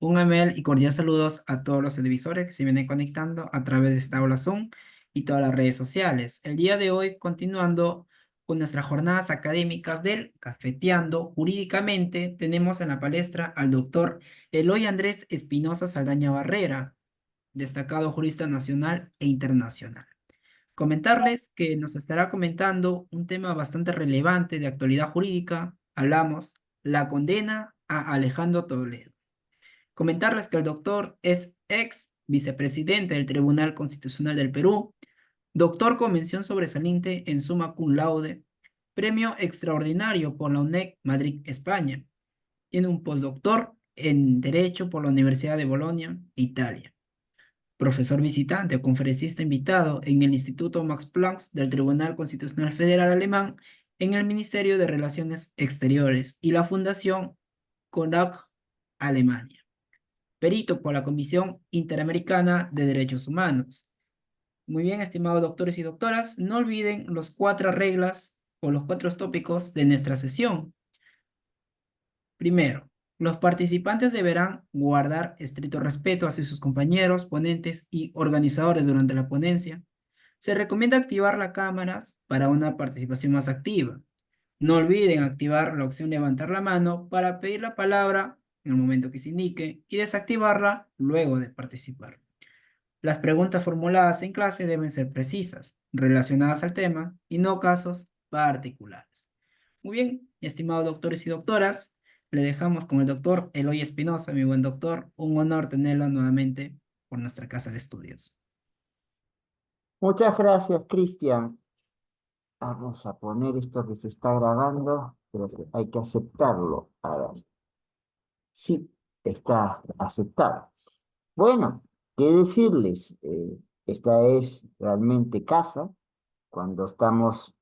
Un email y cordial saludos a todos los televisores que se vienen conectando a través de esta aula Zoom y todas las redes sociales. El día de hoy, continuando con nuestras jornadas académicas del Cafeteando Jurídicamente, tenemos en la palestra al doctor Eloy Andrés Espinosa Saldaña Barrera, destacado jurista nacional e internacional. Comentarles que nos estará comentando un tema bastante relevante de actualidad jurídica. Hablamos la condena a Alejandro Toledo. Comentarles que el doctor es ex vicepresidente del Tribunal Constitucional del Perú, doctor con mención sobresaliente en Summa Cum Laude, premio extraordinario por la UNED Madrid, España. Tiene un postdoctor en Derecho por la Universidad de Bolonia, Italia. Profesor visitante o conferencista invitado en el Instituto Max Planck del Tribunal Constitucional Federal Alemán, en el Ministerio de Relaciones Exteriores y la Fundación CONAC, Alemania. Perito por la Comisión Interamericana de Derechos Humanos. Muy bien, estimados doctores y doctoras, no olviden los cuatro reglas o los cuatro tópicos de nuestra sesión. Primero, los participantes deberán guardar estricto respeto hacia sus compañeros, ponentes y organizadores durante la ponencia. Se recomienda activar las cámaras para una participación más activa. No olviden activar la opción levantar la mano para pedir la palabra en el momento que se indique y desactivarla luego de participar. Las preguntas formuladas en clase deben ser precisas, relacionadas al tema y no casos particulares. Muy bien, estimados doctores y doctoras, le dejamos con el doctor Eloy Espinosa, mi buen doctor. Un honor tenerlo nuevamente por nuestra casa de estudios. Muchas gracias, Cristian. Vamos a poner esto que se está grabando, pero que hay que aceptarlo. A ver, sí, está aceptado. Bueno, ¿qué decirles? Esta es realmente casa, cuando estamos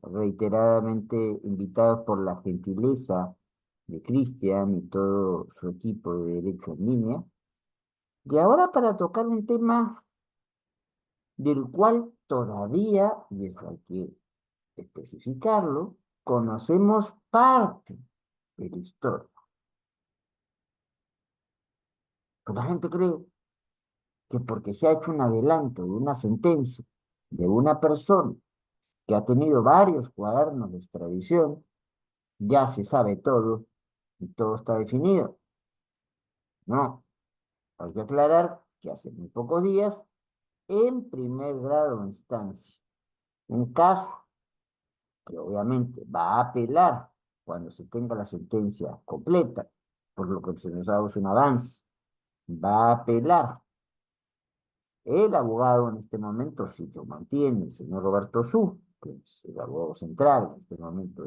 reiteradamente invitados por la gentileza de Cristian y todo su equipo de Derecho en Línea. Y ahora para tocar un tema del cual todavía, y eso hay que especificarlo, conocemos parte de la historia. Pero la gente cree que porque se ha hecho un adelanto de una sentencia de una persona que ha tenido varios cuadernos de extradición, ya se sabe todo y todo está definido. No, hay que aclarar que hace muy pocos días, en primer grado de instancia, un caso que obviamente va a apelar cuando se tenga la sentencia completa, por lo que se nos ha dado un avance, va a apelar. El abogado en este momento, si lo mantiene, el señor Roberto Su, que es el abogado central en este momento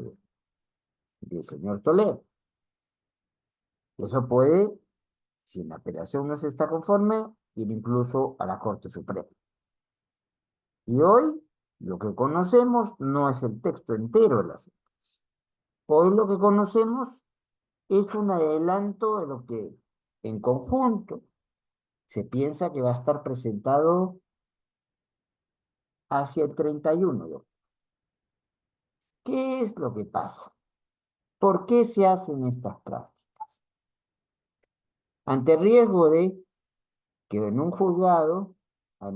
del señor Toledo. Eso puede, si en la apelación no se está conforme, ir incluso a la Corte Suprema. Y hoy lo que conocemos no es el texto entero de la sentencia. Hoy lo que conocemos es un adelanto de lo que en conjunto se piensa que va a estar presentado hacia el 31 de octubre. ¿Qué es lo que pasa? ¿Por qué se hacen estas prácticas? Ante riesgo de que en un juzgado hay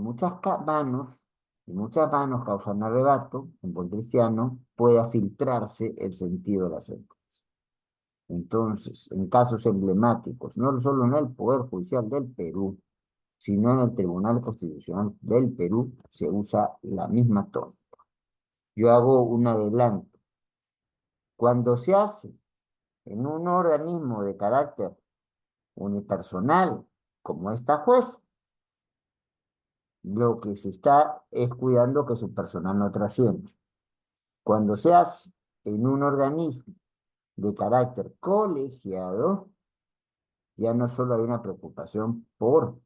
manos, y muchas manos causan arrebato, en buen cristiano, pueda filtrarse el sentido de la sentencia. Entonces, en casos emblemáticos, no solo en el Poder Judicial del Perú, sino en el Tribunal Constitucional del Perú, se usa la misma tónica. Yo hago un adelanto. Cuando se hace en un organismo de carácter unipersonal, como esta juez, lo que se está es cuidando que su personal no trascienda. Cuando se hace en un organismo de carácter colegiado, ya no solo hay una preocupación por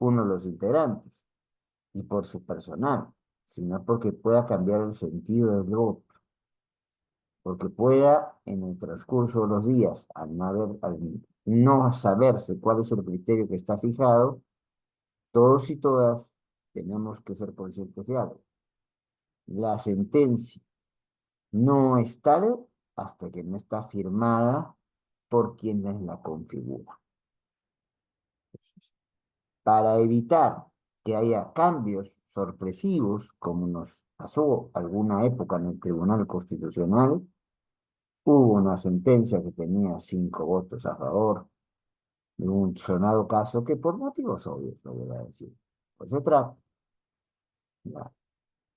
uno de los integrantes y por su personal, sino porque pueda cambiar el sentido del voto, porque pueda en el transcurso de los días, al no saberse cuál es el criterio que está fijado, todos y todas tenemos que ser conscientes de algo. La sentencia no es tal hasta que no está firmada por quienes la configuran. para evitar que haya cambios sorpresivos, como nos pasó alguna época en el Tribunal Constitucional, hubo una sentencia que tenía 5 votos a favor de un sonado caso que por motivos obvios, lo voy a decir. Pues se trata. Ya.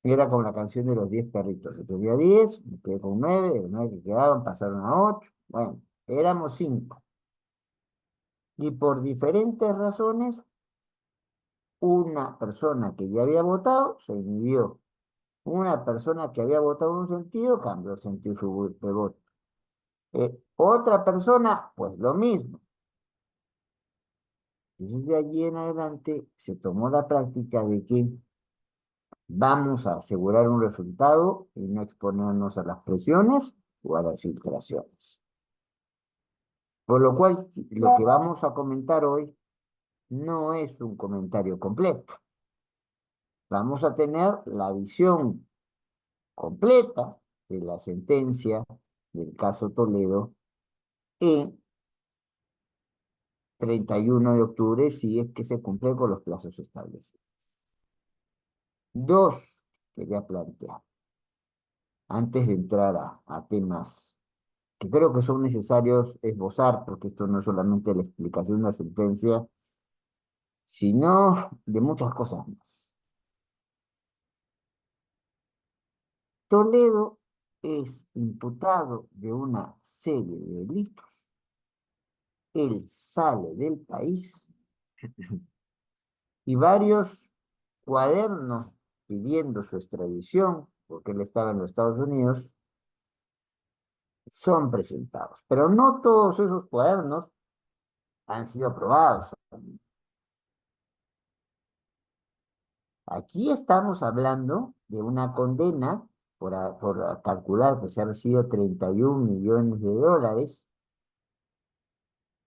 Era como la canción de los 10 perritos. Yo tenía 10, me quedé con 9, de los 9 que quedaban pasaron a 8. Bueno, éramos 5. Y por diferentes razones, una persona que ya había votado se inhibió. Una persona que había votado en un sentido cambió el sentido de voto. Otra persona, pues lo mismo. Y desde allí en adelante se tomó la práctica de que vamos a asegurar un resultado y no exponernos a las presiones o a las filtraciones. Por lo cual, lo que vamos a comentar hoy no es un comentario completo. Vamos a tener la visión completa de la sentencia del caso Toledo en 31 de octubre, si es que se cumple con los plazos establecidos. Dos, quería plantear, antes de entrar a temas que creo que son necesarios esbozar, porque esto no es solamente la explicación de la sentencia, sino de muchas cosas más. Toledo es imputado de una serie de delitos. Él sale del país y varios cuadernos pidiendo su extradición, porque él estaba en los Estados Unidos, son presentados. Pero no todos esos cuadernos han sido aprobados. Aquí estamos hablando de una condena por calcular que se ha recibido 31 millones de dólares,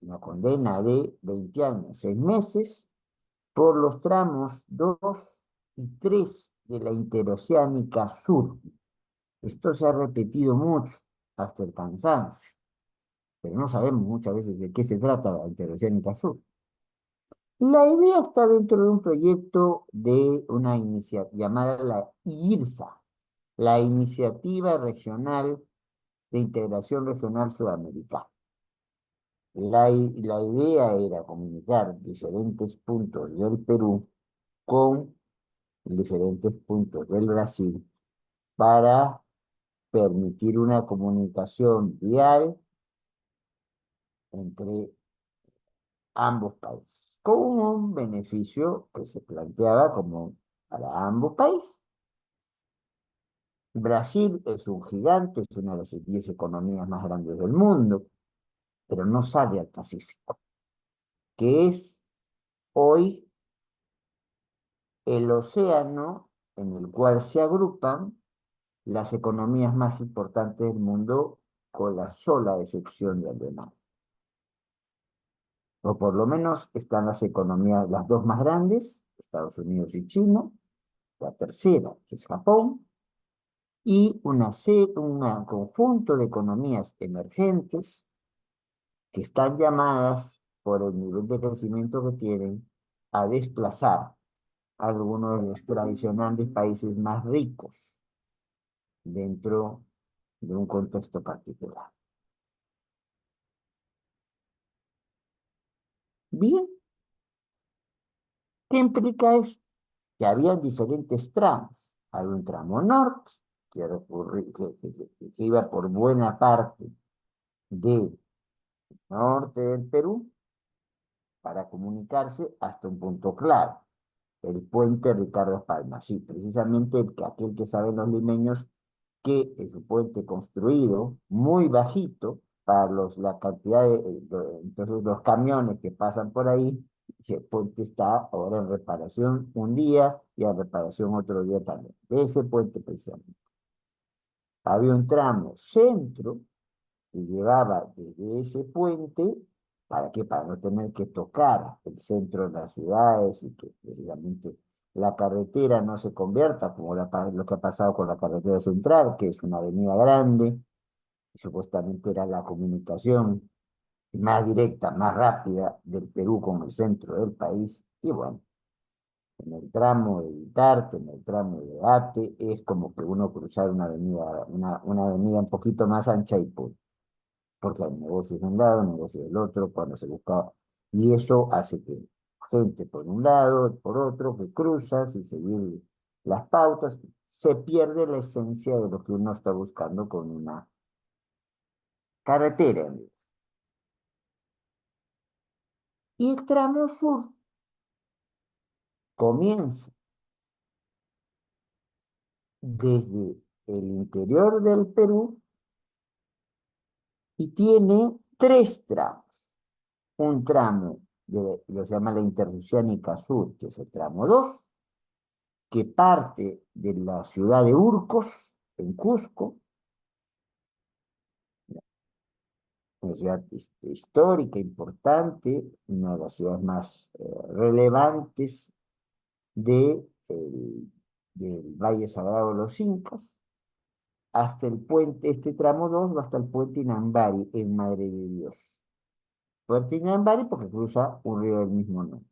una condena de 20 años, 6 meses, por los tramos 2 y 3 de la Interoceánica Sur. Esto se ha repetido mucho, hasta el cansancio, pero no sabemos muchas veces de qué se trata la Interoceánica Sur. La idea está dentro de un proyecto de una iniciativa llamada la IRSA, la Iniciativa Regional de Integración Regional Sudamericana. La idea era comunicar diferentes puntos del Perú con diferentes puntos del Brasil para permitir una comunicación vial entre ambos países, con un beneficio que se planteaba como para ambos países. Brasil es un gigante, es una de las 10 economías más grandes del mundo, pero no sale al Pacífico, que es hoy el océano en el cual se agrupan las economías más importantes del mundo, con la sola excepción de Alemania. O por lo menos están las economías, las dos más grandes, Estados Unidos y China, la tercera, que es Japón, y un conjunto de economías emergentes que están llamadas, por el nivel de crecimiento que tienen, a desplazar a algunos de los tradicionales países más ricos dentro de un contexto particular. Bien, ¿qué implica esto? Que había diferentes tramos. Había un tramo norte, que iba por buena parte del norte del Perú para comunicarse hasta un punto claro, el puente Ricardo Palma. Sí, precisamente aquel que saben los limeños, que es un puente construido muy bajito para la cantidad entonces los camiones que pasan por ahí, y el puente está ahora en reparación un día y en reparación otro día también. De ese puente precisamente. Había un tramo centro que llevaba desde ese puente, ¿para qué? Para no tener que tocar el centro de las ciudades y que precisamente la carretera no se convierta como lo que ha pasado con la carretera central, que es una avenida grande, y supuestamente era la comunicación más directa, más rápida del Perú con el centro del país. Y bueno, en el tramo de Vitarte, en el tramo de Ate, es como que uno cruzar una avenida un poquito más ancha y punto, porque hay negocios de un lado, negocios del otro, cuando se busca, y eso hace que gente por un lado, por otro, que cruza sin seguir las pautas, se pierde la esencia de lo que uno está buscando con una carretera. Y el tramo sur comienza desde el interior del Perú y tiene tres tramos. Un tramo lo se llama la Interoceánica Sur, que es el tramo 2 que parte de la ciudad de Urcos, en Cusco, una ciudad histórica, importante, una de las ciudades más relevantes de, del Valle Sagrado de los Incas, hasta el puente, este tramo 2 va hasta el puente Inambari, en Madre de Dios. Puente Inambari porque cruza un río del mismo nombre.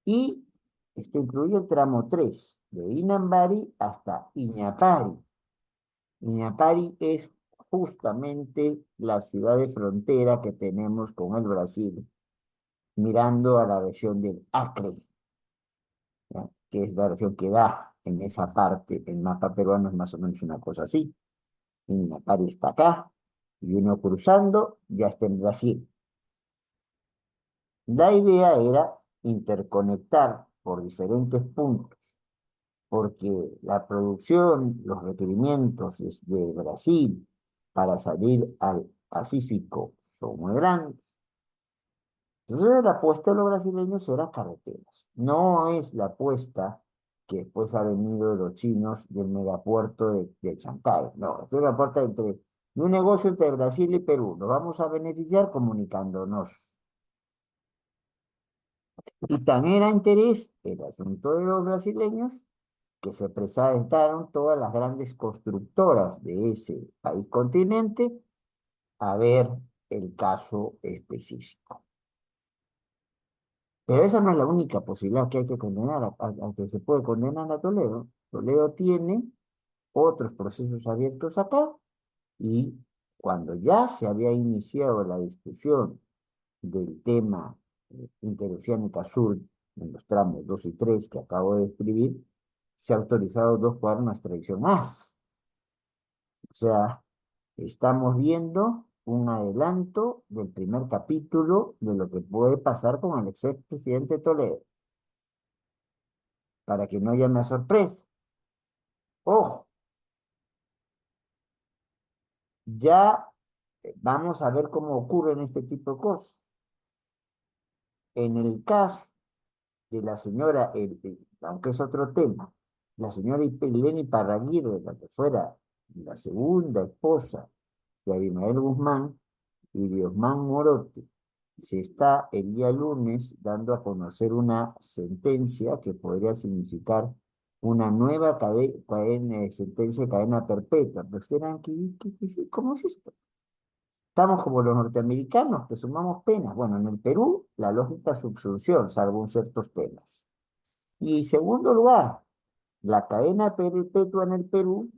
Y esto incluye el tramo 3 de Inambari hasta Iñapari. Iñapari es justamente la ciudad de frontera que tenemos con el Brasil, mirando a la región del Acre, ¿ya? Que es la región que da en esa parte, el mapa peruano es más o menos una cosa así. Iñapari está acá, y uno cruzando ya está en Brasil. La idea era interconectar por diferentes puntos, porque la producción, los requerimientos desde Brasil para salir al Pacífico son muy grandes. Entonces la apuesta de los brasileños era carreteras. No es la apuesta que después ha venido de los chinos del megapuerto de Chancay. No, esto es una apuesta de un negocio entre Brasil y Perú. Nos vamos a beneficiar comunicándonos. Y tan era interés el asunto de los brasileños que se presentaron todas las grandes constructoras de ese país continente a ver el caso específico. Pero esa no es la única posibilidad que hay que condenar, a que se puede condenar a Toledo. Toledo tiene otros procesos abiertos acá y cuando ya se había iniciado la discusión del tema Interoceánica Sur en los tramos 2 y 3 que acabo de describir, se ha autorizado dos cuadernos de extradición más. O sea, estamos viendo un adelanto del primer capítulo de lo que puede pasar con el expresidente Toledo, para que no haya una sorpresa. Ojo, ya vamos a ver cómo ocurren este tipo de cosas. En el caso de la señora, aunque es otro tema, la señora Eleni Parraguirre, la que fuera la segunda esposa de Abimael Guzmán y de Osman Morote, se está el día lunes dando a conocer una sentencia que podría significar una nueva cadena, sentencia de cadena perpetua. Pero ustedes ¿cómo es esto? Estamos como los norteamericanos que sumamos penas. Bueno, en el Perú la lógica es subsunción, salvo en ciertos temas. Y segundo lugar, la cadena perpetua en el Perú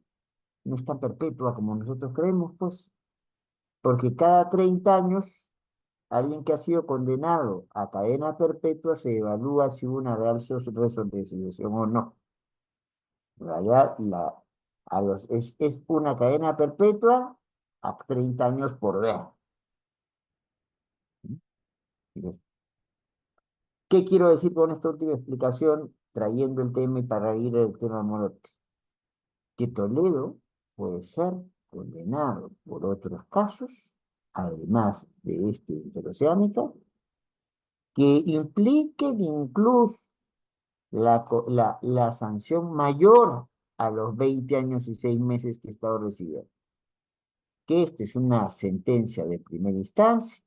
no es tan perpetua como nosotros creemos, pues, porque cada 30 años alguien que ha sido condenado a cadena perpetua se evalúa si hubo una real resolución o no. En realidad, es una cadena perpetua a 30 años por ver. ¿Qué quiero decir con esta última explicación, trayendo el tema y para ir al tema Morote? Que Toledo puede ser condenado por otros casos, además de este interoceánica, que impliquen incluso la sanción mayor a los 20 años y 6 meses que he estado recibiendo. Que esta es una sentencia de primera instancia,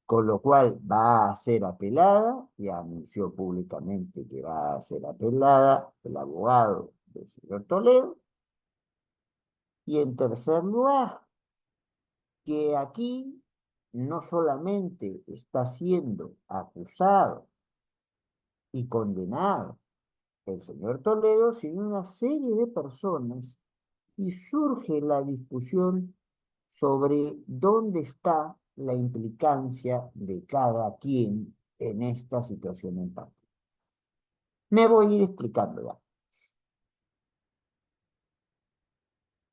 con lo cual va a ser apelada, ya anunció públicamente que va a ser apelada el abogado del señor Toledo, y en tercer lugar, que aquí no solamente está siendo acusado y condenado el señor Toledo, sino una serie de personas, y surge la discusión sobre dónde está la implicancia de cada quien en esta situación en particular. Me voy a ir explicando ya.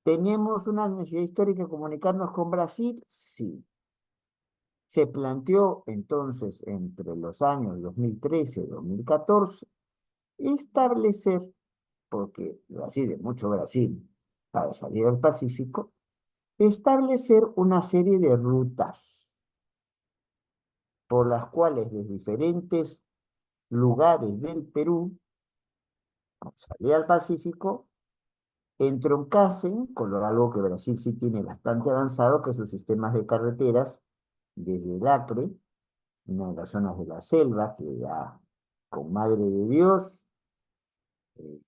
¿Tenemos una necesidad histórica de comunicarnos con Brasil? Sí. Se planteó entonces entre los años 2013 y 2014 establecer, porque Brasil es mucho Brasil, para salir al Pacífico, establecer una serie de rutas por las cuales de diferentes lugares del Perú, al salir al Pacífico, entroncasen con algo que Brasil sí tiene bastante avanzado, que sus sistemas de carreteras desde el Acre, una de las zonas de la selva, que ya con Madre de Dios, eh,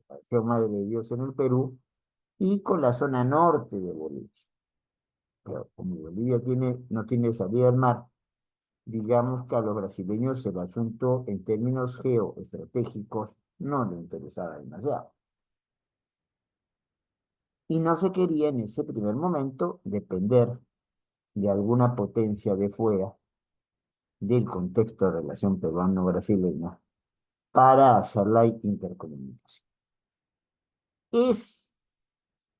la región Madre de Dios en el Perú, y con la zona norte de Bolivia. Pero como Bolivia no tiene salida al mar, digamos que a los brasileños el asunto en términos geoestratégicos no le interesaba demasiado. Y no se quería en ese primer momento depender de alguna potencia de fuera del contexto de relación peruano-brasileña para hacer la intercomunicación. Es,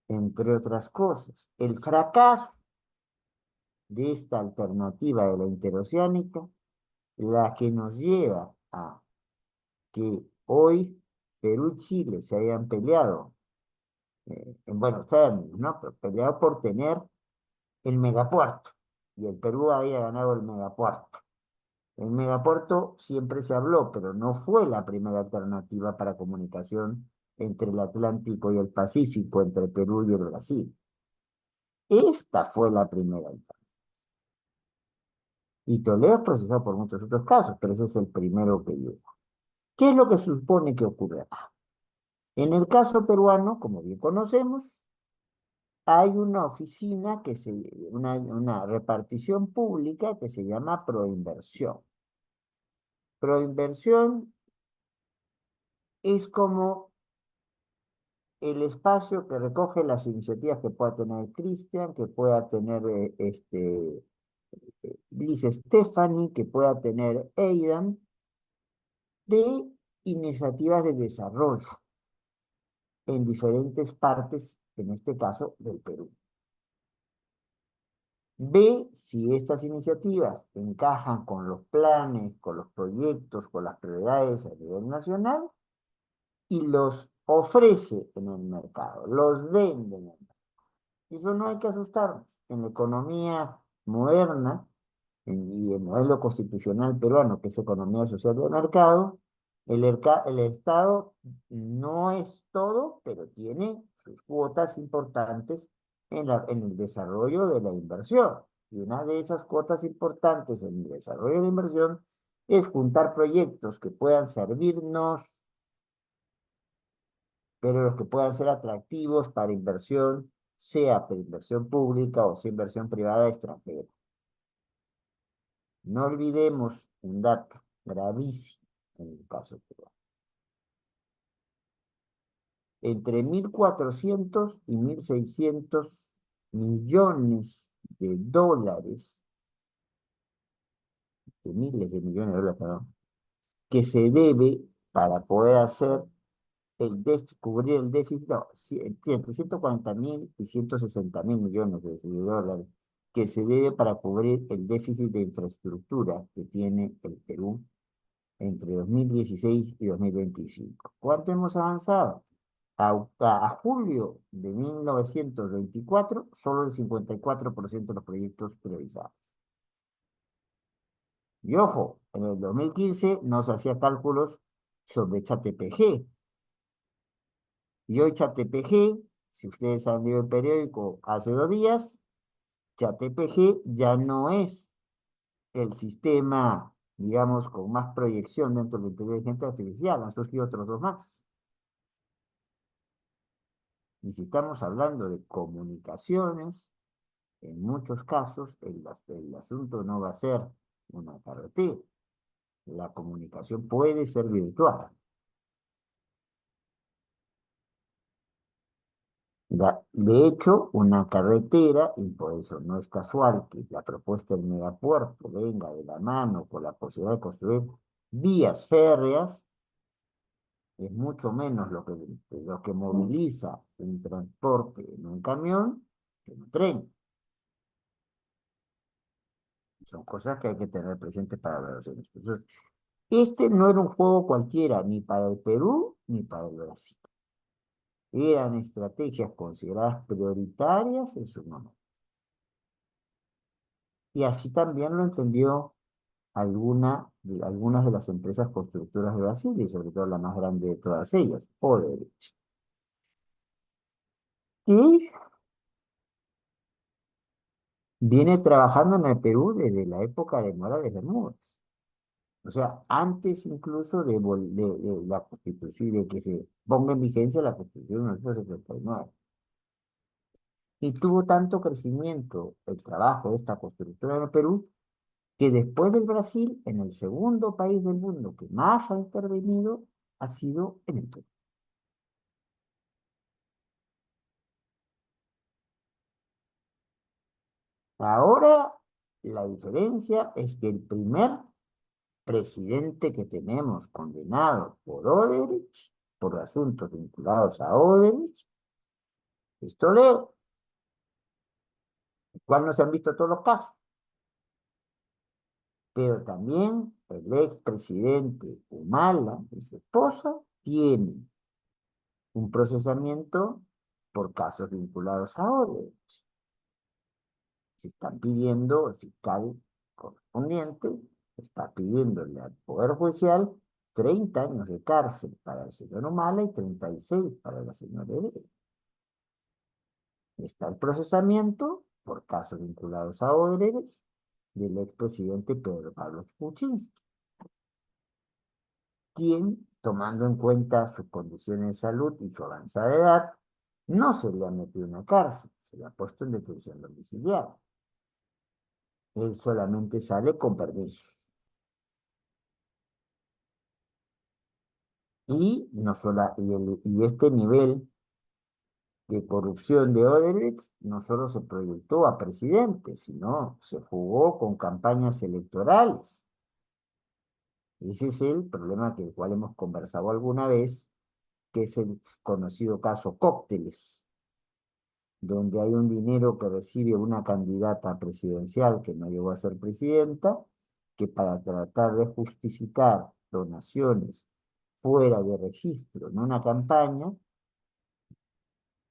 entre otras cosas, el fracaso de esta alternativa de la interoceánica la que nos lleva a que hoy Perú y Chile se hayan peleado, en buenos términos, ¿no? Pero peleado por tener el megapuerto, y el Perú había ganado el megapuerto. El megapuerto siempre se habló, pero no fue la primera alternativa para comunicación entre el Atlántico y el Pacífico, entre Perú y el Brasil. Esta fue la primera alternativa. Y Toledo es procesado por muchos otros casos, pero ese es el primero que yo. ¿Qué es lo que se supone que ocurrirá? En el caso peruano, como bien conocemos, hay una oficina una repartición pública que se llama Proinversión. Proinversión es como el espacio que recoge las iniciativas que pueda tener Cristian, que pueda tener Liz Stephanie, que pueda tener Aidan, de iniciativas de desarrollo en diferentes partes, en este caso del Perú. Ve si estas iniciativas encajan con los planes, con los proyectos, con las prioridades a nivel nacional, y los ofrece en el mercado, los vende en el mercado. Y eso no hay que asustarnos. En la economía moderna y el modelo constitucional peruano, que es economía social de mercado, el Estado no es todo, pero tiene sus cuotas importantes en el desarrollo de la inversión. Y una de esas cuotas importantes en el desarrollo de la inversión es juntar proyectos que puedan servirnos, pero los que puedan ser atractivos para inversión, sea para inversión pública o sea inversión privada extranjera. No olvidemos un dato gravísimo en el caso peruano. Entre 1.400 y 1.600 millones de dólares, de miles de millones de dólares, perdón, que se debe para poder hacer cubrir el déficit, no, entre 140.000 y 160.000 millones de dólares que se debe para cubrir el déficit de infraestructura que tiene el Perú entre 2016 y 2025. ¿Cuánto hemos avanzado? A julio de 1924, solo el 54% de los proyectos priorizados. Y ojo, en el 2015 no se hacía cálculos sobre ChatGPT. Y hoy ChatGPT, si ustedes han leído el periódico hace 2 días, ChatGPT ya no es el sistema, digamos, con más proyección dentro de la inteligencia artificial. Han surgido otros dos más. Y si estamos hablando de comunicaciones, En muchos casos, el asunto no va a ser una carretera. La comunicación puede ser virtual. De hecho, una carretera, y por eso no es casual que la propuesta del megapuerto venga de la mano con la posibilidad de construir vías férreas, es mucho menos lo que moviliza un transporte en un camión que en un tren. Son cosas que hay que tener presentes para ver. Entonces, este no era un juego cualquiera, ni para el Perú ni para el Brasil. Eran estrategias consideradas prioritarias en su momento. Y así también lo entendió algunas de las empresas constructoras de Brasil, y sobre todo la más grande de todas ellas, Odebrecht. Y viene trabajando en el Perú desde la época de Morales Bermúdez. O sea, antes incluso de la Constitución, de que se ponga en vigencia la Constitución de 1979. Y tuvo tanto crecimiento el trabajo de esta constructora en el Perú, que después del Brasil, en el segundo país del mundo que más ha intervenido ha sido en el Perú. Ahora, la diferencia es que el primer presidente que tenemos condenado por Odebrecht, por asuntos vinculados a Odebrecht, es Toledo, el cual no se han visto todos los casos. Pero también el expresidente Humala y su esposa tienen un procesamiento por casos vinculados a Odebrecht. Se están pidiendo, el fiscal correspondiente está pidiéndole al Poder Judicial 30 años de cárcel para el señor Humala y 36 para la señora Heredia. Está el procesamiento por casos vinculados a Odebrecht del expresidente Pedro Pablo Kuczynski, quien, tomando en cuenta sus condiciones de salud y su avanzada edad, no se le ha metido en una cárcel, se le ha puesto en detención domiciliaria. Él solamente sale con permisos. Y, no sola, y este nivel de corrupción de Odebrecht no solo se proyectó a presidente, sino se jugó con campañas electorales. Ese es el problema que el cual hemos conversado alguna vez, que es el conocido caso Cócteles, donde hay un dinero que recibe una candidata presidencial que no llegó a ser presidenta, que para tratar de justificar donaciones fuera de registro en una campaña,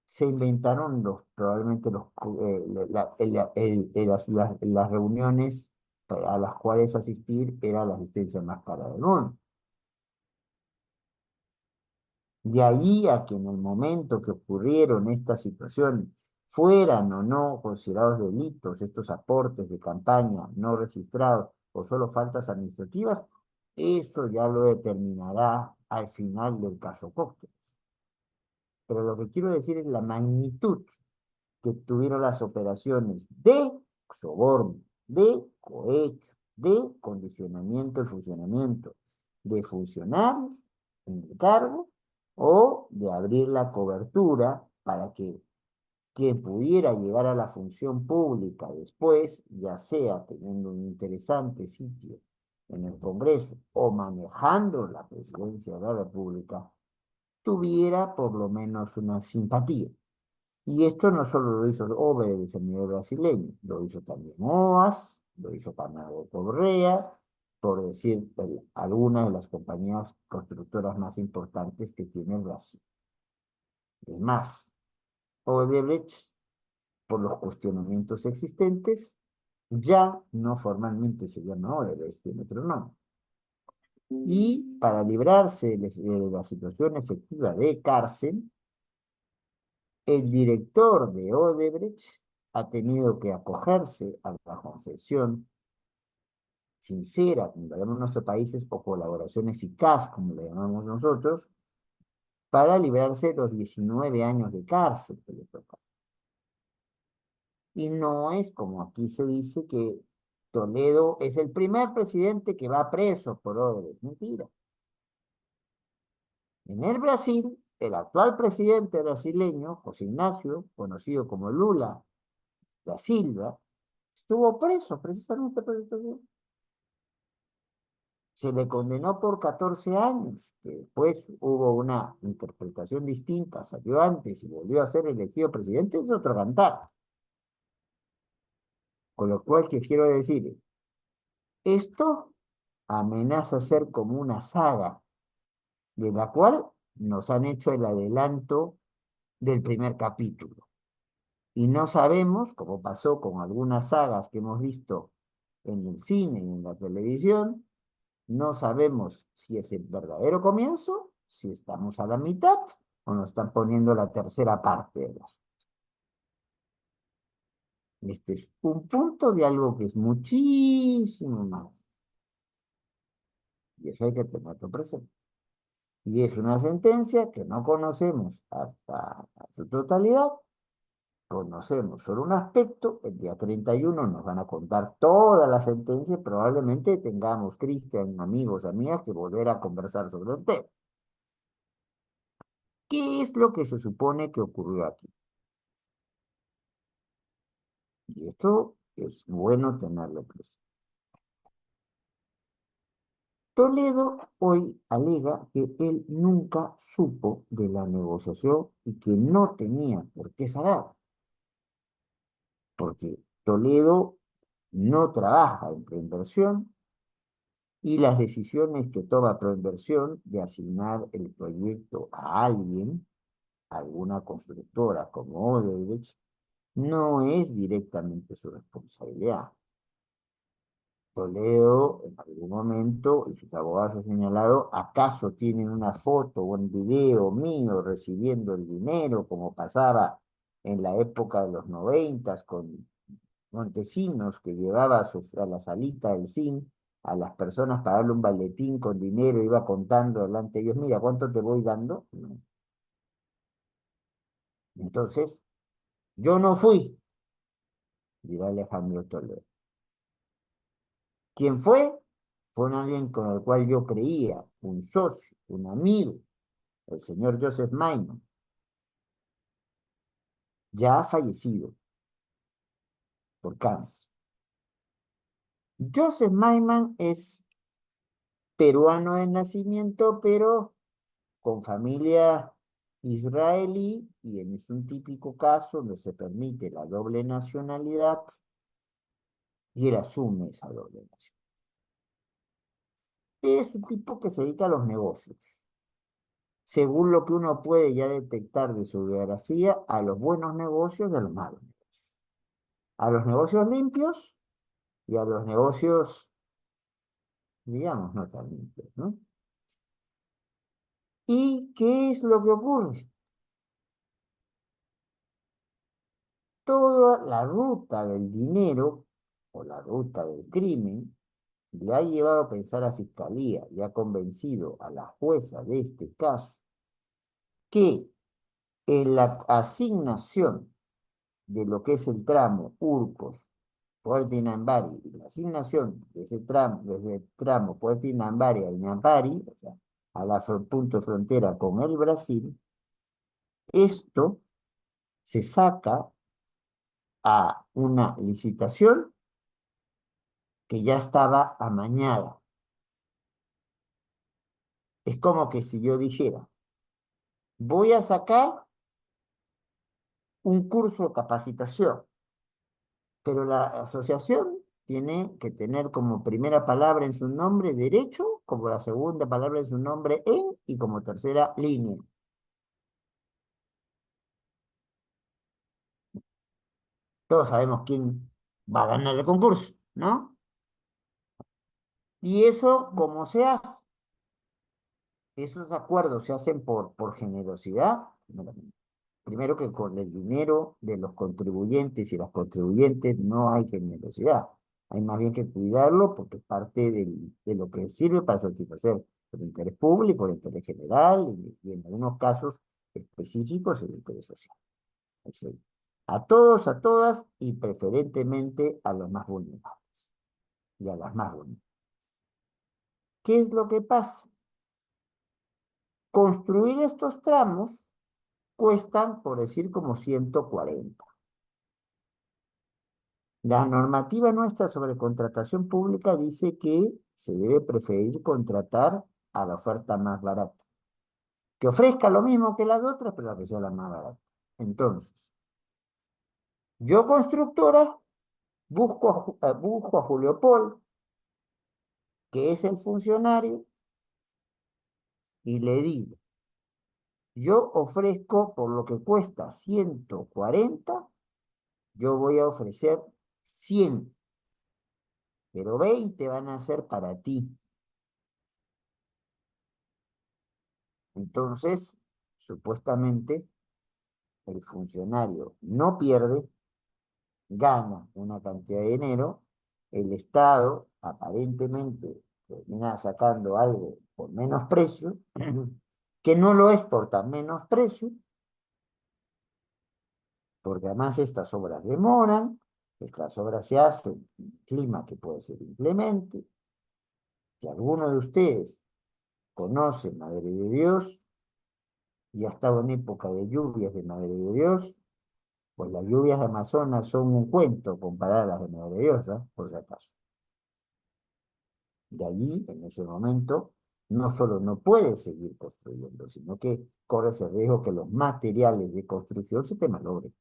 se inventaron probablemente las reuniones a las cuales asistir era la asistencia más cara del mundo. De ahí a que en el momento que ocurrieron estas situaciones fueran o no considerados delitos estos aportes de campaña no registrados o solo faltas administrativas, eso ya lo determinará al final del caso Cóctel. Pero lo que quiero decir es la magnitud que tuvieron las operaciones de soborno, de cohecho, de condicionamiento y funcionamiento de funcionarios en el cargo o de abrir la cobertura para que quien pudiera llegar a la función pública después, ya sea teniendo un interesante sitio en el Congreso o manejando la presidencia de la República, tuviera por lo menos una simpatía. Y esto no solo lo hizo Odebrecht a nivel brasileño, lo hizo también OAS, lo hizo Camargo Correa, por decir algunas de las compañías constructoras más importantes que tiene el Brasil. Es más, Odebrecht, por los cuestionamientos existentes, ya no formalmente se llama Odebrecht, tiene otro nombre. Y para librarse de la situación efectiva de cárcel, el director de Odebrecht ha tenido que acogerse a la confesión sincera, como la llamamos en nuestros países, o colaboración eficaz, como la llamamos nosotros, para librarse de los 19 años de cárcel que le toca. Y no es como aquí se dice que Toledo es el primer presidente que va preso por Odebrecht. Mentira. En el Brasil, el actual presidente brasileño, José Ignacio, conocido como Lula da Silva, estuvo preso precisamente por esto. Se le condenó por 14 años, que después hubo una interpretación distinta, salió antes y volvió a ser elegido presidente, es otro cantar. Con lo cual, ¿qué quiero decir? Esto amenaza ser como una saga, de la cual nos han hecho el adelanto del primer capítulo. Y no sabemos, como pasó con algunas sagas que hemos visto en el cine y en la televisión, no sabemos si es el verdadero comienzo, si estamos a la mitad o nos están poniendo la tercera parte de las. Este es un punto de algo que es muchísimo más. Y eso hay que tenerlo presente. Y es una sentencia que no conocemos hasta su totalidad. Conocemos solo un aspecto, el día 31 nos van a contar toda la sentencia y probablemente tengamos, Cristian, amigos, amigas, que volver a conversar sobre el tema. ¿Qué es lo que se supone que ocurrió aquí? Y esto es bueno tenerlo presente. Toledo hoy alega que él nunca supo de la negociación y que no tenía por qué saber, porque Toledo no trabaja en preinversión y las decisiones que toma Proinversión de asignar el proyecto a alguien, alguna constructora como Odebrecht, no es directamente su responsabilidad. Toledo, en algún momento, y sus abogados han señalado, ¿acaso tienen una foto o un video mío recibiendo el dinero, como pasaba en la época de los 90 con Montesinos, que llevaba a la salita del zinc a las personas para darle un maletín con dinero, iba contando delante de ellos, mira, ¿cuánto te voy dando? No. Entonces, yo no fui, dirá Alejandro Toledo. ¿Quién fue? Fue un alguien con el cual yo creía, un socio, un amigo, el señor Joseph Maiman, ya fallecido por cáncer. Joseph Maiman es peruano de nacimiento, pero con familia israelí, y es un típico caso donde se permite la doble nacionalidad, y él asume esa doble nacionalidad. Es un tipo que se dedica a los negocios. Según lo que uno puede ya detectar de su biografía, a los buenos negocios y a los malos negocios. A los negocios limpios y a los negocios, digamos, no tan limpios, ¿no? ¿Y qué es lo que ocurre? Toda la ruta del dinero o la ruta del crimen le ha llevado a pensar a Fiscalía y ha convencido a la jueza de este caso que en la asignación de lo que es el tramo Urcos, Puerto Inambari, y la asignación de ese tramo, desde el tramo Puerto Inambari a Inambari, o sea, a la punto frontera con el Brasil, esto se saca a una licitación que ya estaba amañada. Es como que si yo dijera, voy a sacar un curso de capacitación, pero la asociación tiene que tener como primera palabra en su nombre derecho, como la segunda palabra en su nombre en y como tercera línea. Todos sabemos quién va a ganar el concurso, ¿no? Y eso, como se hace, esos acuerdos se hacen por generosidad, primero que con el dinero de los contribuyentes y las contribuyentes no hay generosidad. Hay más bien que cuidarlo porque es parte de lo que sirve para satisfacer el interés público, el interés general y en algunos casos específicos el interés social. Excelente. A todos, a todas y preferentemente a los más vulnerables y a las más vulnerables. ¿Qué es lo que pasa? Construir estos tramos cuestan, por decir, como 140. La normativa nuestra sobre contratación pública dice que se debe preferir contratar a la oferta más barata, que ofrezca lo mismo que las otras, pero que sea la más barata. Entonces, yo constructora busco a Julio Paul, que es el funcionario, y le digo, yo ofrezco por lo que cuesta 140, yo voy a ofrecer 100, pero 20 van a ser para ti. Entonces, supuestamente, el funcionario no pierde, gana una cantidad de dinero, el Estado aparentemente termina sacando algo por menos precio, que no lo es por tan menos precio, porque además estas obras demoran, estas obras se hacen en un clima que puede ser inclemente. Si alguno de ustedes conoce Madre de Dios y ha estado en época de lluvias de Madre de Dios, pues las lluvias de Amazonas son un cuento comparadas a las de Madre de Dios, ¿no? Por si acaso. De allí, en ese momento, no solo no puedes seguir construyendo, sino que corres el riesgo que los materiales de construcción se te malogren.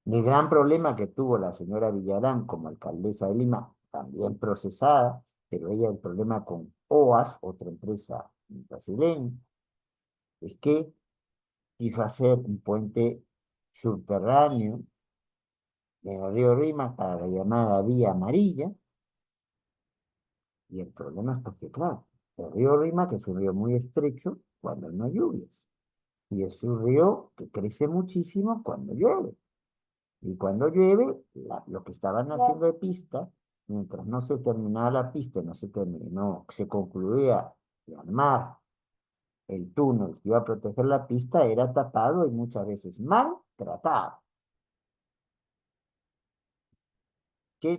El gran problema que tuvo la señora Villarán como alcaldesa de Lima, también procesada, pero ella el problema con OAS, otra empresa brasileña, es que quiso hacer un puente subterráneo en el río Rima para la llamada Vía Amarilla, y el problema es porque, claro, el río Rima, que es un río muy estrecho cuando no hay lluvias, y es un río que crece muchísimo cuando llueve. Y cuando llueve, lo que estaban haciendo de pista, mientras no se terminaba la pista, no se terminó, se concluía de armar el túnel que iba a proteger la pista, era tapado y muchas veces mal tratado.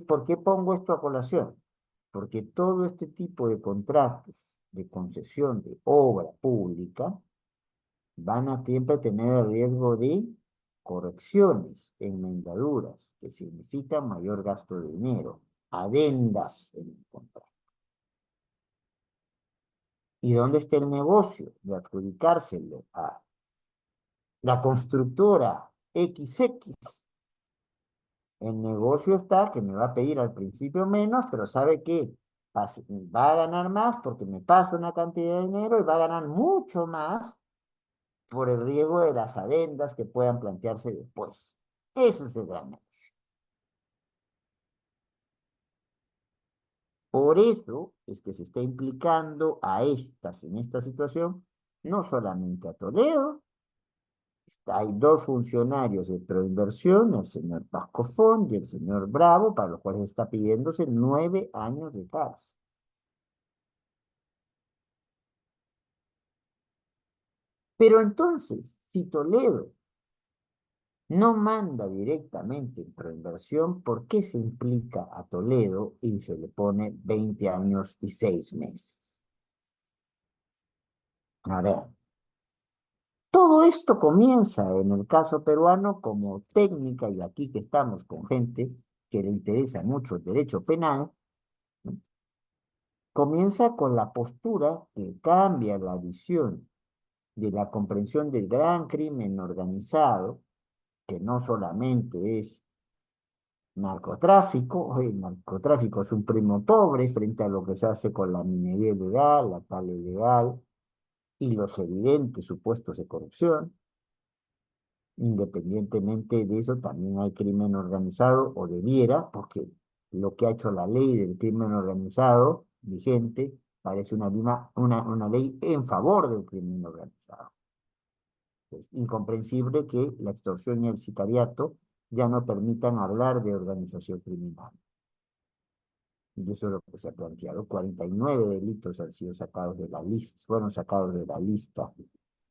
¿Por qué pongo esto a colación? Porque todo este tipo de contratos de concesión de obra pública van a siempre tener el riesgo de correcciones, enmendaduras, que significan mayor gasto de dinero, adendas en el contrato. ¿Y dónde está el negocio de adjudicárselo a la constructora XX? El negocio está que me va a pedir al principio menos, pero sabe que va a ganar más porque me pasa una cantidad de dinero y va a ganar mucho más por el riesgo de las adendas que puedan plantearse después. Ese es el gran negocio. Por eso es que se está implicando en esta situación, no solamente a Toledo, hay dos funcionarios de Proinversión, el señor Pascofón y el señor Bravo, para los cuales está pidiéndose 9 años de cárcel. Pero entonces, si Toledo no manda directamente en Proinversión, ¿por qué se implica a Toledo y se le pone 20 años y 6 meses? A ver, todo esto comienza en el caso peruano como técnica, y aquí que estamos con gente que le interesa mucho el derecho penal, ¿no? Comienza con la postura que cambia la visión de la comprensión del gran crimen organizado, que no solamente es narcotráfico. Hoy el narcotráfico es un primo pobre frente a lo que se hace con la minería ilegal, la tala ilegal y los evidentes supuestos de corrupción. Independientemente de eso, también hay crimen organizado, o debiera, porque lo que ha hecho la ley del crimen organizado vigente parece una ley en favor del crimen organizado. Es incomprensible que la extorsión y el sicariato ya no permitan hablar de organización criminal. Y eso es lo que se ha planteado. 49 delitos han sido sacados de la lista, fueron sacados de la lista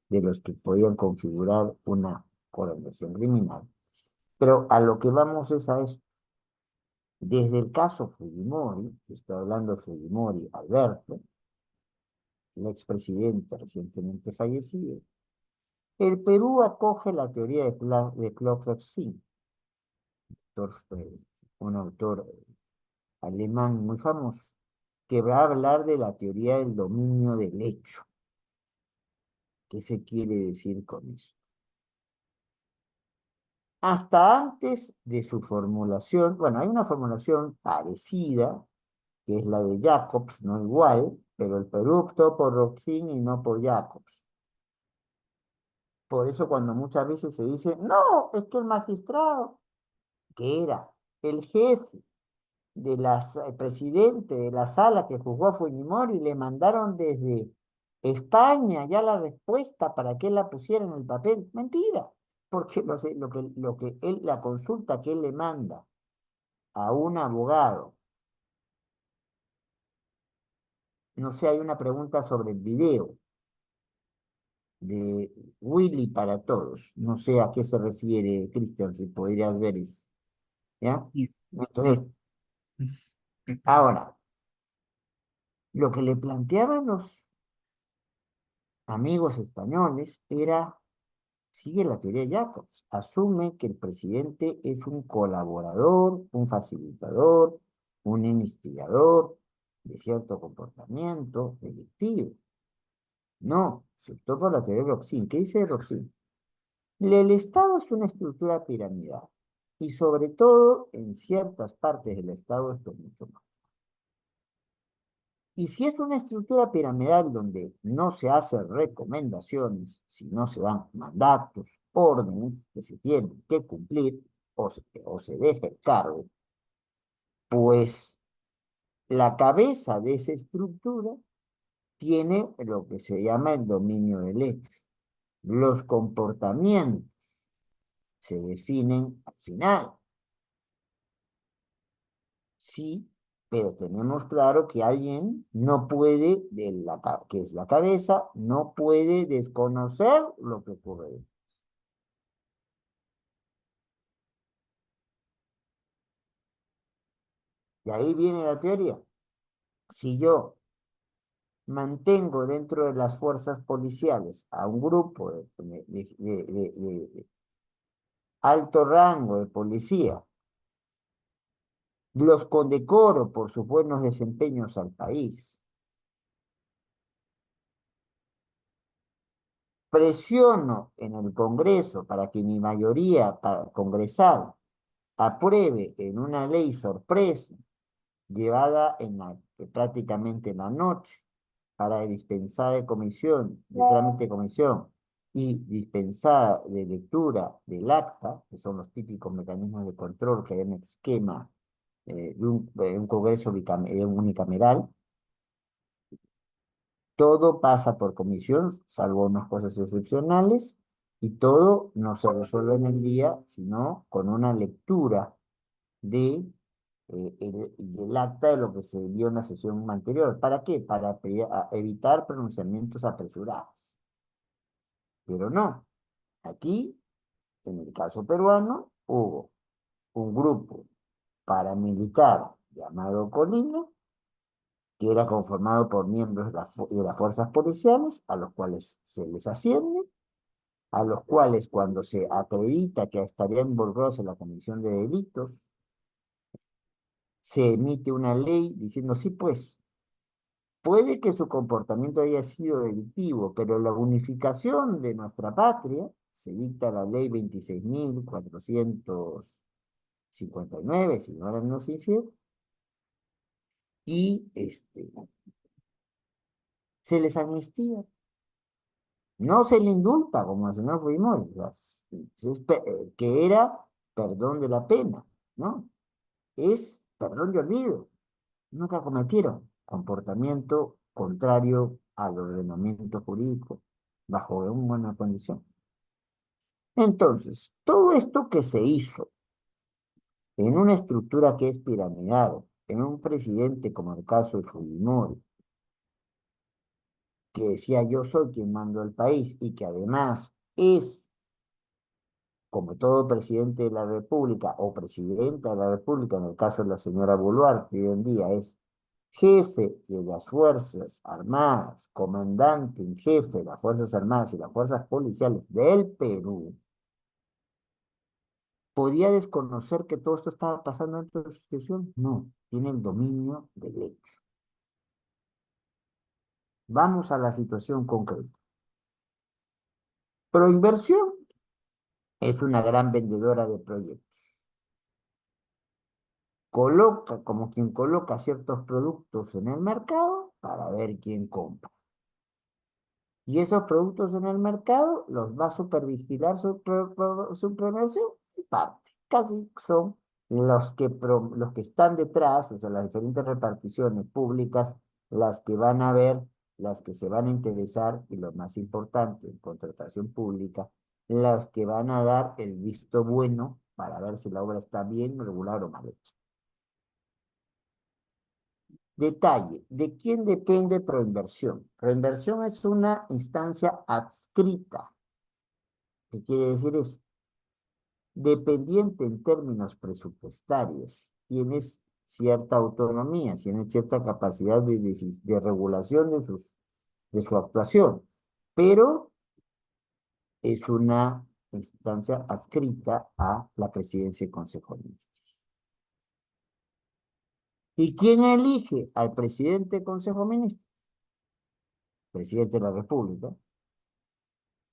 de los que podían configurar una organización criminal. Pero a lo que vamos es a esto. Desde el caso Fujimori, estoy hablando de Fujimori Alberto, el expresidente recientemente fallecido, el Perú acoge la teoría de Klopfenstein, un autor alemán muy famoso, que va a hablar de la teoría del dominio del hecho. ¿Qué se quiere decir con eso? Hasta antes de su formulación, bueno, hay una formulación parecida, que es la de Jacobs, no igual, pero el Perú optó por Roxin y no por Jacobs. Por eso cuando muchas veces se dice, no, es que el magistrado, que era el jefe el presidente de la sala que juzgó a Fujimori, le mandaron desde España ya la respuesta para que él la pusiera en el papel. Mentira, porque la consulta que él le manda a un abogado, no sé, hay una pregunta sobre el video de Willy para todos, no sé a qué se refiere, Cristian, si podrías ver eso, ¿ya? Y- Entonces, sí. Qué pena. ahora, lo que le planteaban los amigos españoles era, sigue la teoría de Jacobs, asume que el presidente es un colaborador, un facilitador, un instigador de cierto comportamiento delictivo. No, se optó por la teoría de Roxin. ¿Qué dice Roxin? El Estado es una estructura piramidal y sobre todo en ciertas partes del Estado esto es mucho más. Y si es una estructura piramidal donde no se hacen recomendaciones, sino se dan mandatos, órdenes que se tienen que cumplir o se deja el cargo, pues la cabeza de esa estructura tiene lo que se llama el dominio del hecho. Los comportamientos se definen al final. Sí, pero tenemos claro que alguien no puede, que es la cabeza, no puede desconocer lo que ocurre. Y ahí viene la teoría. Si yo mantengo dentro de las fuerzas policiales a un grupo de alto rango de policía, los condecoro por sus buenos desempeños al país, presiono en el Congreso para que mi mayoría congresal apruebe en una ley sorpresa llevada prácticamente en la noche para dispensada de comisión, de trámite de comisión y dispensada de lectura del acta, que son los típicos mecanismos de control que hay en el esquema un Congreso unicameral. Todo pasa por comisión, salvo unas cosas excepcionales, y todo no se resuelve en el día, sino con una lectura de, del acta de lo que se vio en la sesión anterior. ¿Para qué? Para evitar pronunciamientos apresurados. Pero no, aquí, en el caso peruano, hubo un grupo paramilitar llamado Colina, que era conformado por miembros de las fuerzas policiales, a los cuales se les asciende, a los cuales cuando se acredita que estarían involucrados en la comisión de delitos, se emite una ley diciendo, sí, pues, puede que su comportamiento haya sido delictivo, pero la unificación de nuestra patria, se dicta la ley 26.459, si no eran los infiel, y se les amnistía. No se le indulta como el señor Fujimori, que era perdón de la pena, ¿no? Es perdón de olvido. Nunca cometieron comportamiento contrario al ordenamiento jurídico bajo una buena condición. Entonces, todo esto que se hizo en una estructura que es piramidal, en un presidente como el caso de Fujimori, que decía yo soy quien mando el país y que además es, como todo presidente de la República o presidenta de la República, en el caso de la señora Boluarte, hoy en día es jefe de las Fuerzas Armadas, comandante en jefe de las Fuerzas Armadas y las Fuerzas Policiales del Perú, ¿podía desconocer que todo esto estaba pasando dentro de su institución? No, tiene el dominio del hecho. Vamos a la situación concreta. Proinversión es una gran vendedora de proyectos. Coloca como quien coloca ciertos productos en el mercado para ver quién compra. Y esos productos en el mercado los va a supervigilar su promoción en parte. Casi son los que están detrás, o sea, las diferentes reparticiones públicas, las que van a ver, las que se van a interesar, y lo más importante, en contratación pública, las que van a dar el visto bueno para ver si la obra está bien, regular o mal hecha. Detalle, ¿de quién depende Proinversión? Proinversión es una instancia adscrita. ¿Qué quiere decir eso? Dependiente en términos presupuestarios. Tienes cierta autonomía, tienes cierta capacidad de regulación de su actuación, pero es una instancia adscrita a la presidencia y consejo de ministros. ¿Y quién elige al presidente y consejo de ministros? Presidente de la República.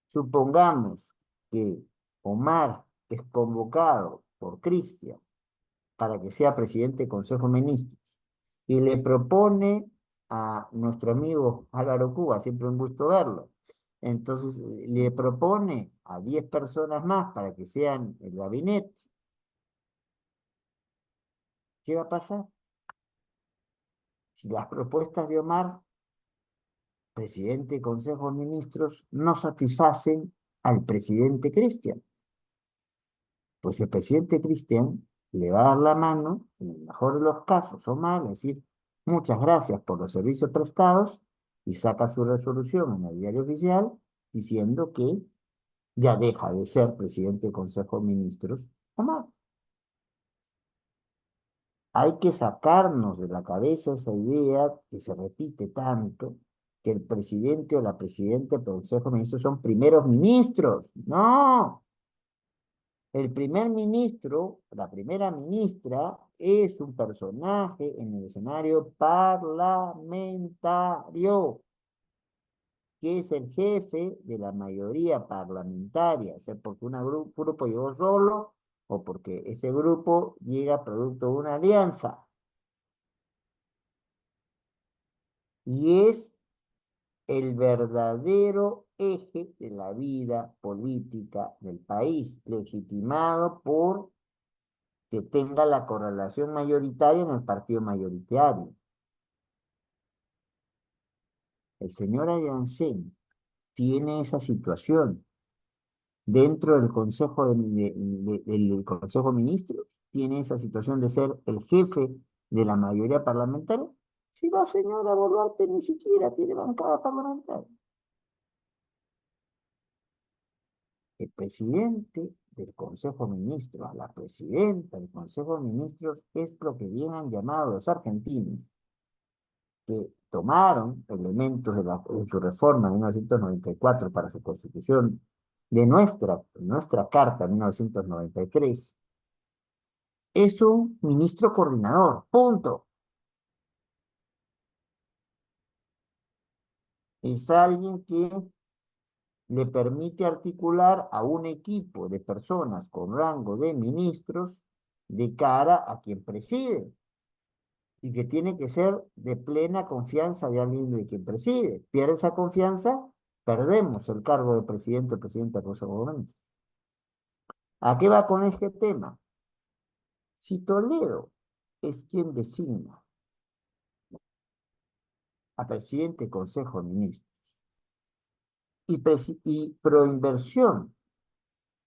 Supongamos que Omar es convocado por Cristian para que sea presidente del Consejo de Ministros y le propone a nuestro amigo Álvaro Cuba, siempre un gusto verlo. Entonces le propone a 10 personas más para que sean el gabinete. ¿Qué va a pasar? Si las propuestas de Omar, presidente del Consejo de Ministros, no satisfacen al presidente Cristian, pues el presidente Cristian le va a dar la mano, en el mejor de los casos, o mal, decir, muchas gracias por los servicios prestados, y saca su resolución en el diario oficial diciendo que ya deja de ser presidente del Consejo de Ministros, o mal. Hay que sacarnos de la cabeza esa idea que se repite tanto, que el presidente o la presidenta del Consejo de Ministros son primeros ministros. No, el primer ministro, la primera ministra, es un personaje en el escenario parlamentario, que es el jefe de la mayoría parlamentaria, sea porque un grupo llegó solo o porque ese grupo llega producto de una alianza. Y es el verdadero eje de la vida política del país, legitimado por que tenga la correlación mayoritaria en el partido mayoritario. El señor Ayancén tiene esa situación dentro del del Consejo de Ministros, tiene esa situación de ser el jefe de la mayoría parlamentaria. Si la señora Boluarte ni siquiera tiene bancada parlamentaria. El presidente del Consejo de Ministros, la presidenta del Consejo de Ministros, es lo que bien han llamado los argentinos, que tomaron elementos en su reforma en 1994 para su constitución, de nuestra carta en 1993, es un ministro coordinador, punto. Es alguien que le permite articular a un equipo de personas con rango de ministros de cara a quien preside, y que tiene que ser de plena confianza de alguien de quien preside. Pierde esa confianza, perdemos el cargo de presidente o presidenta del Consejo de Gobierno. ¿A qué va con este tema? Si Toledo es quien designa a presidente del Consejo de Ministros y Proinversión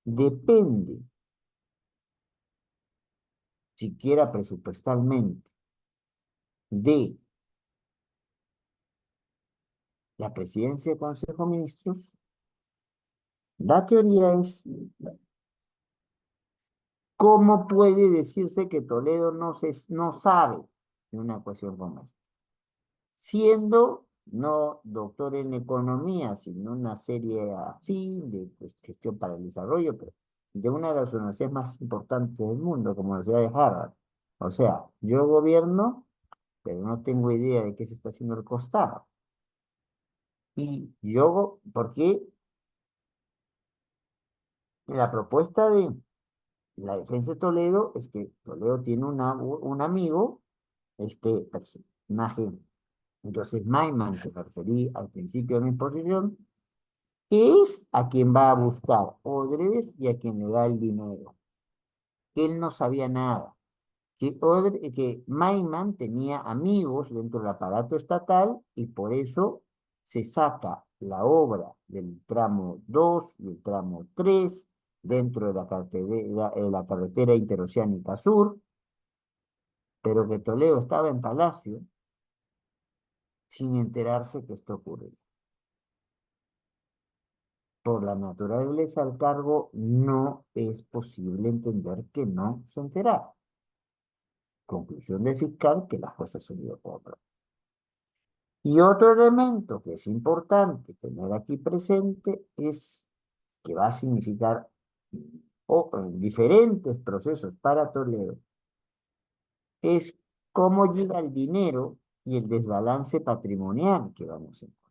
depende, siquiera presupuestalmente, de la presidencia del Consejo de Ministros, la teoría es, ¿cómo puede decirse que Toledo no sabe de una cuestión como esta? Siendo no doctor en economía, sino una serie afín de pues, gestión para el desarrollo, pero de una de las universidades más importantes del mundo, como la Universidad de Harvard. O sea, yo gobierno, pero no tengo idea de qué se está haciendo al costado. Y yo, porque la propuesta de la defensa de Toledo es que Toledo tiene un amigo, este personaje, Joseph Maiman, que me referí al principio de mi exposición, que es a quien va a buscar Odrebes y a quien le da el dinero. Que él no sabía nada. Que Maiman tenía amigos dentro del aparato estatal y por eso se saca la obra del tramo 2 y el tramo 3 dentro de la carretera interoceánica sur, pero que Toledo estaba en Palacio sin enterarse que esto ocurría. Por la naturaleza del cargo, no es posible entender que no se enterara. Conclusión del fiscal que la jueza asumió otro. Y otro elemento que es importante tener aquí presente es que va a significar diferentes procesos para Toledo, es cómo llega el dinero y el desbalance patrimonial que vamos a encontrar.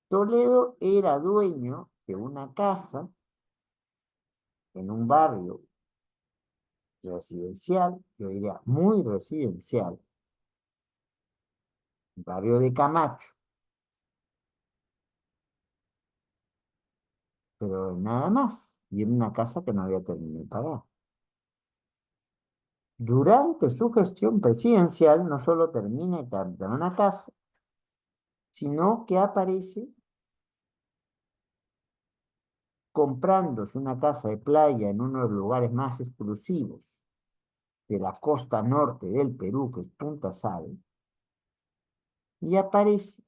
Toledo era dueño de una casa en un barrio residencial, yo diría muy residencial, barrio de Camacho, pero nada más, y en una casa que no había terminado de pagar. Durante su gestión presidencial no solo termina de captar una casa, sino que aparece comprándose una casa de playa en uno de los lugares más exclusivos de la costa norte del Perú, que es Punta Sal, y aparece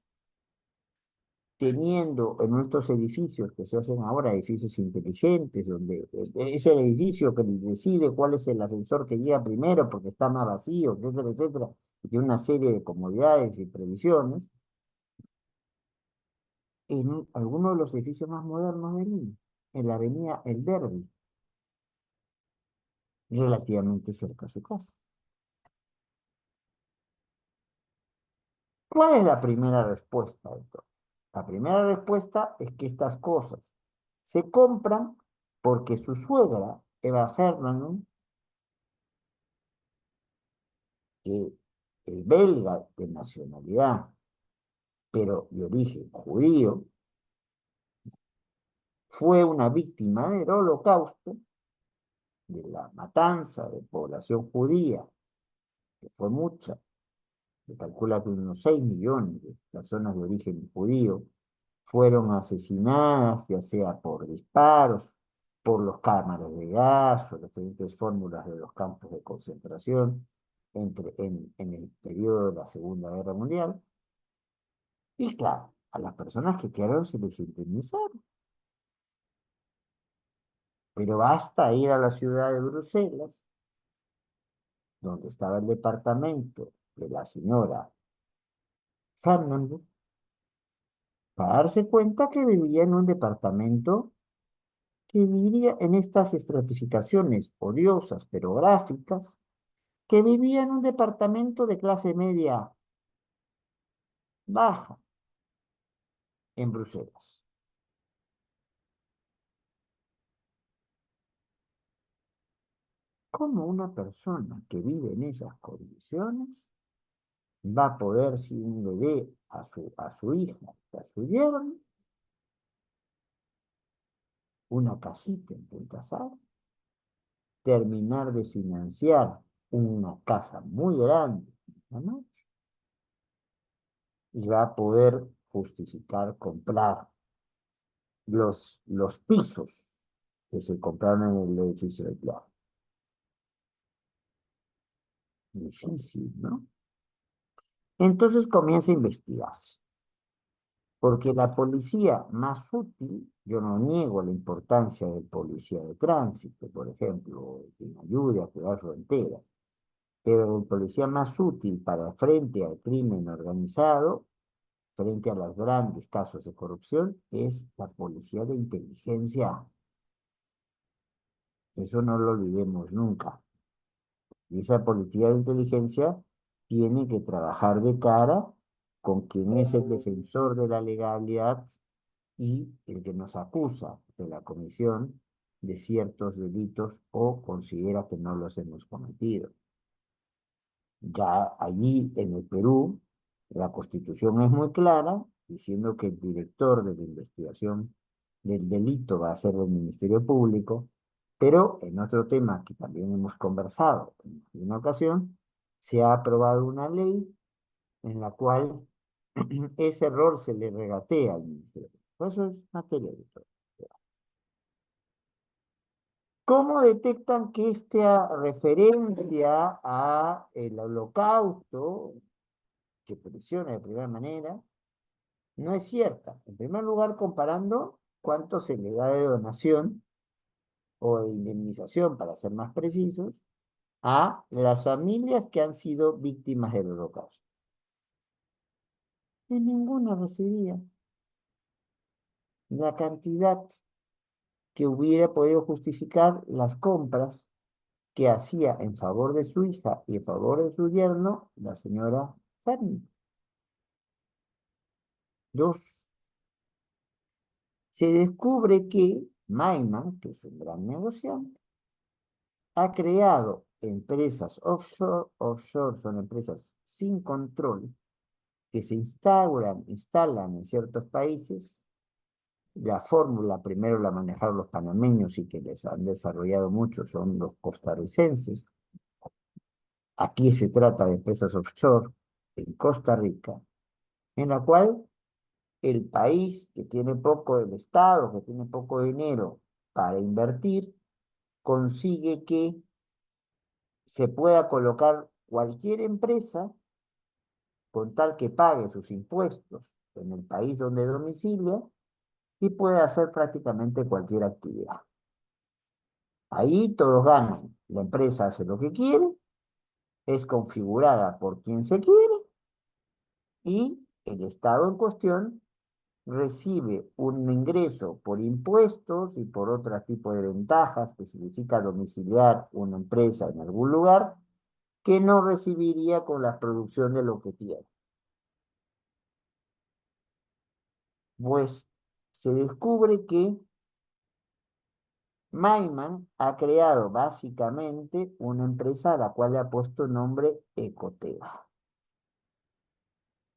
teniendo en nuestros edificios que se hacen ahora, edificios inteligentes, donde es el edificio que decide cuál es el ascensor que llega primero porque está más vacío, etcétera, etcétera, y tiene una serie de comodidades y previsiones, en alguno de los edificios más modernos de Lima, en la avenida El Derby, relativamente cerca a su casa. ¿Cuál es la primera respuesta de todo? La primera respuesta es que estas cosas se compran porque su suegra, Eva Ferdinand, que es belga de nacionalidad, pero de origen judío, fue una víctima del Holocausto, de la matanza de población judía, que fue mucha. Se calcula que unos 6 millones de personas de origen judío fueron asesinadas, ya sea por disparos, por los cámaras de gas o las diferentes fórmulas de los campos de concentración en el periodo de la Segunda Guerra Mundial. Y claro, a las personas que quedaron se les indemnizaron. Pero basta ir a la ciudad de Bruselas, donde estaba el departamento de la señora Fernandez, para darse cuenta que vivía en un departamento que vivía en estas estratificaciones odiosas pero gráficas, que vivía en un departamento de clase media baja en Bruselas. ¿Cómo una persona que vive en esas condiciones va a poder, si le dé a su hija, a su yerno, una casita en Punta Sal, terminar de financiar una casa muy grande en la noche, y va a poder justificar comprar los pisos que se compraron en el edificio de Claro? Difícil, ¿no? Entonces comienza a investigarse, porque la policía más útil, yo no niego la importancia del policía de tránsito, por ejemplo, que ayude a cuidar fronteras, pero el policía más útil para frente al crimen organizado, frente a los grandes casos de corrupción, es la policía de inteligencia. Eso no lo olvidemos nunca. Y esa policía de inteligencia tiene que trabajar de cara con quien es el defensor de la legalidad y el que nos acusa de la comisión de ciertos delitos o considera que no los hemos cometido. Ya allí en el Perú, la Constitución es muy clara, diciendo que el director de la investigación del delito va a ser el Ministerio Público, pero en otro tema que también hemos conversado en una ocasión, se ha aprobado una ley en la cual ese error se le regatea al Ministerio Público. Eso es materia de todo. ¿Cómo detectan que esta referencia a el holocausto, que presiona de primera manera, no es cierta? En primer lugar, comparando cuánto se le da de donación o de indemnización, para ser más precisos, a las familias que han sido víctimas del holocausto. Y ninguna recibía la cantidad que hubiera podido justificar las compras que hacía en favor de su hija y en favor de su yerno la señora Fanny. Dos, se descubre que Maiman, que es un gran negociante, ha creado empresas offshore. Offshore son empresas sin control que se instalan en ciertos países. La fórmula primero la manejaron los panameños y que les han desarrollado mucho son los costarricenses. Aquí se trata de empresas offshore en Costa Rica, en la cual el país que tiene poco, el Estado que tiene poco dinero para invertir, consigue que se pueda colocar cualquier empresa con tal que pague sus impuestos en el país donde domicilia y puede hacer prácticamente cualquier actividad. Ahí todos ganan. La empresa hace lo que quiere, es configurada por quien se quiere y el Estado en cuestión recibe un ingreso por impuestos y por otro tipo de ventajas que significa domiciliar una empresa en algún lugar que no recibiría con la producción de lo que tiene. Pues se descubre que Maiman ha creado básicamente una empresa a la cual le ha puesto el nombre Ecoteva.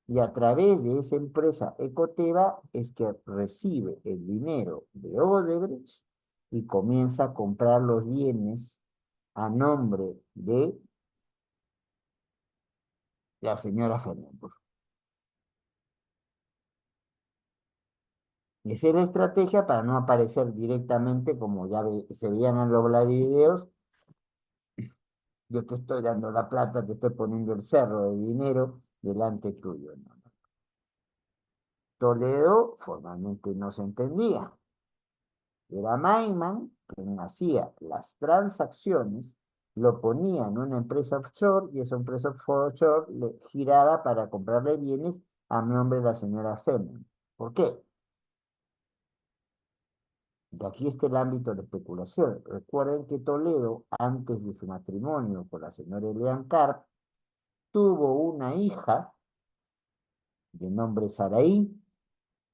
Y a través de esa empresa Ecoteva es que recibe el dinero de Odebrecht y comienza a comprar los bienes a nombre de la señora Fernández. Esa es la estrategia para no aparecer directamente, como ya se veían en los videos. Yo te estoy dando la plata, te estoy poniendo el cerro de dinero delante tuyo. No, no. Toledo formalmente no se entendía. Era Maiman quien hacía las transacciones, lo ponía en una empresa offshore y esa empresa offshore le giraba para comprarle bienes a nombre de la señora Femen. ¿Por qué? Y aquí está el ámbito de la especulación. Recuerden que Toledo, antes de su matrimonio con la señora Elian Carp, tuvo una hija de nombre Saraí,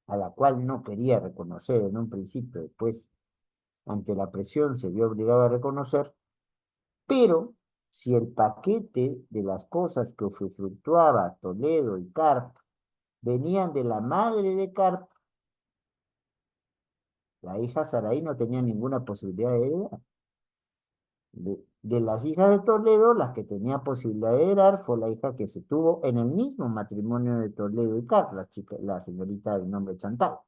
a la cual no quería reconocer en un principio, después, ante la presión, se vio obligado a reconocer, pero si el paquete de las cosas que usufructuaba Toledo y Carp venían de la madre de Carp, la hija Saraí no tenía ninguna posibilidad de heredar. De las hijas de Toledo, las que tenía posibilidad de heredar fue la hija que se tuvo en el mismo matrimonio de Toledo y Carp, la chica, la señorita de nombre Chantal.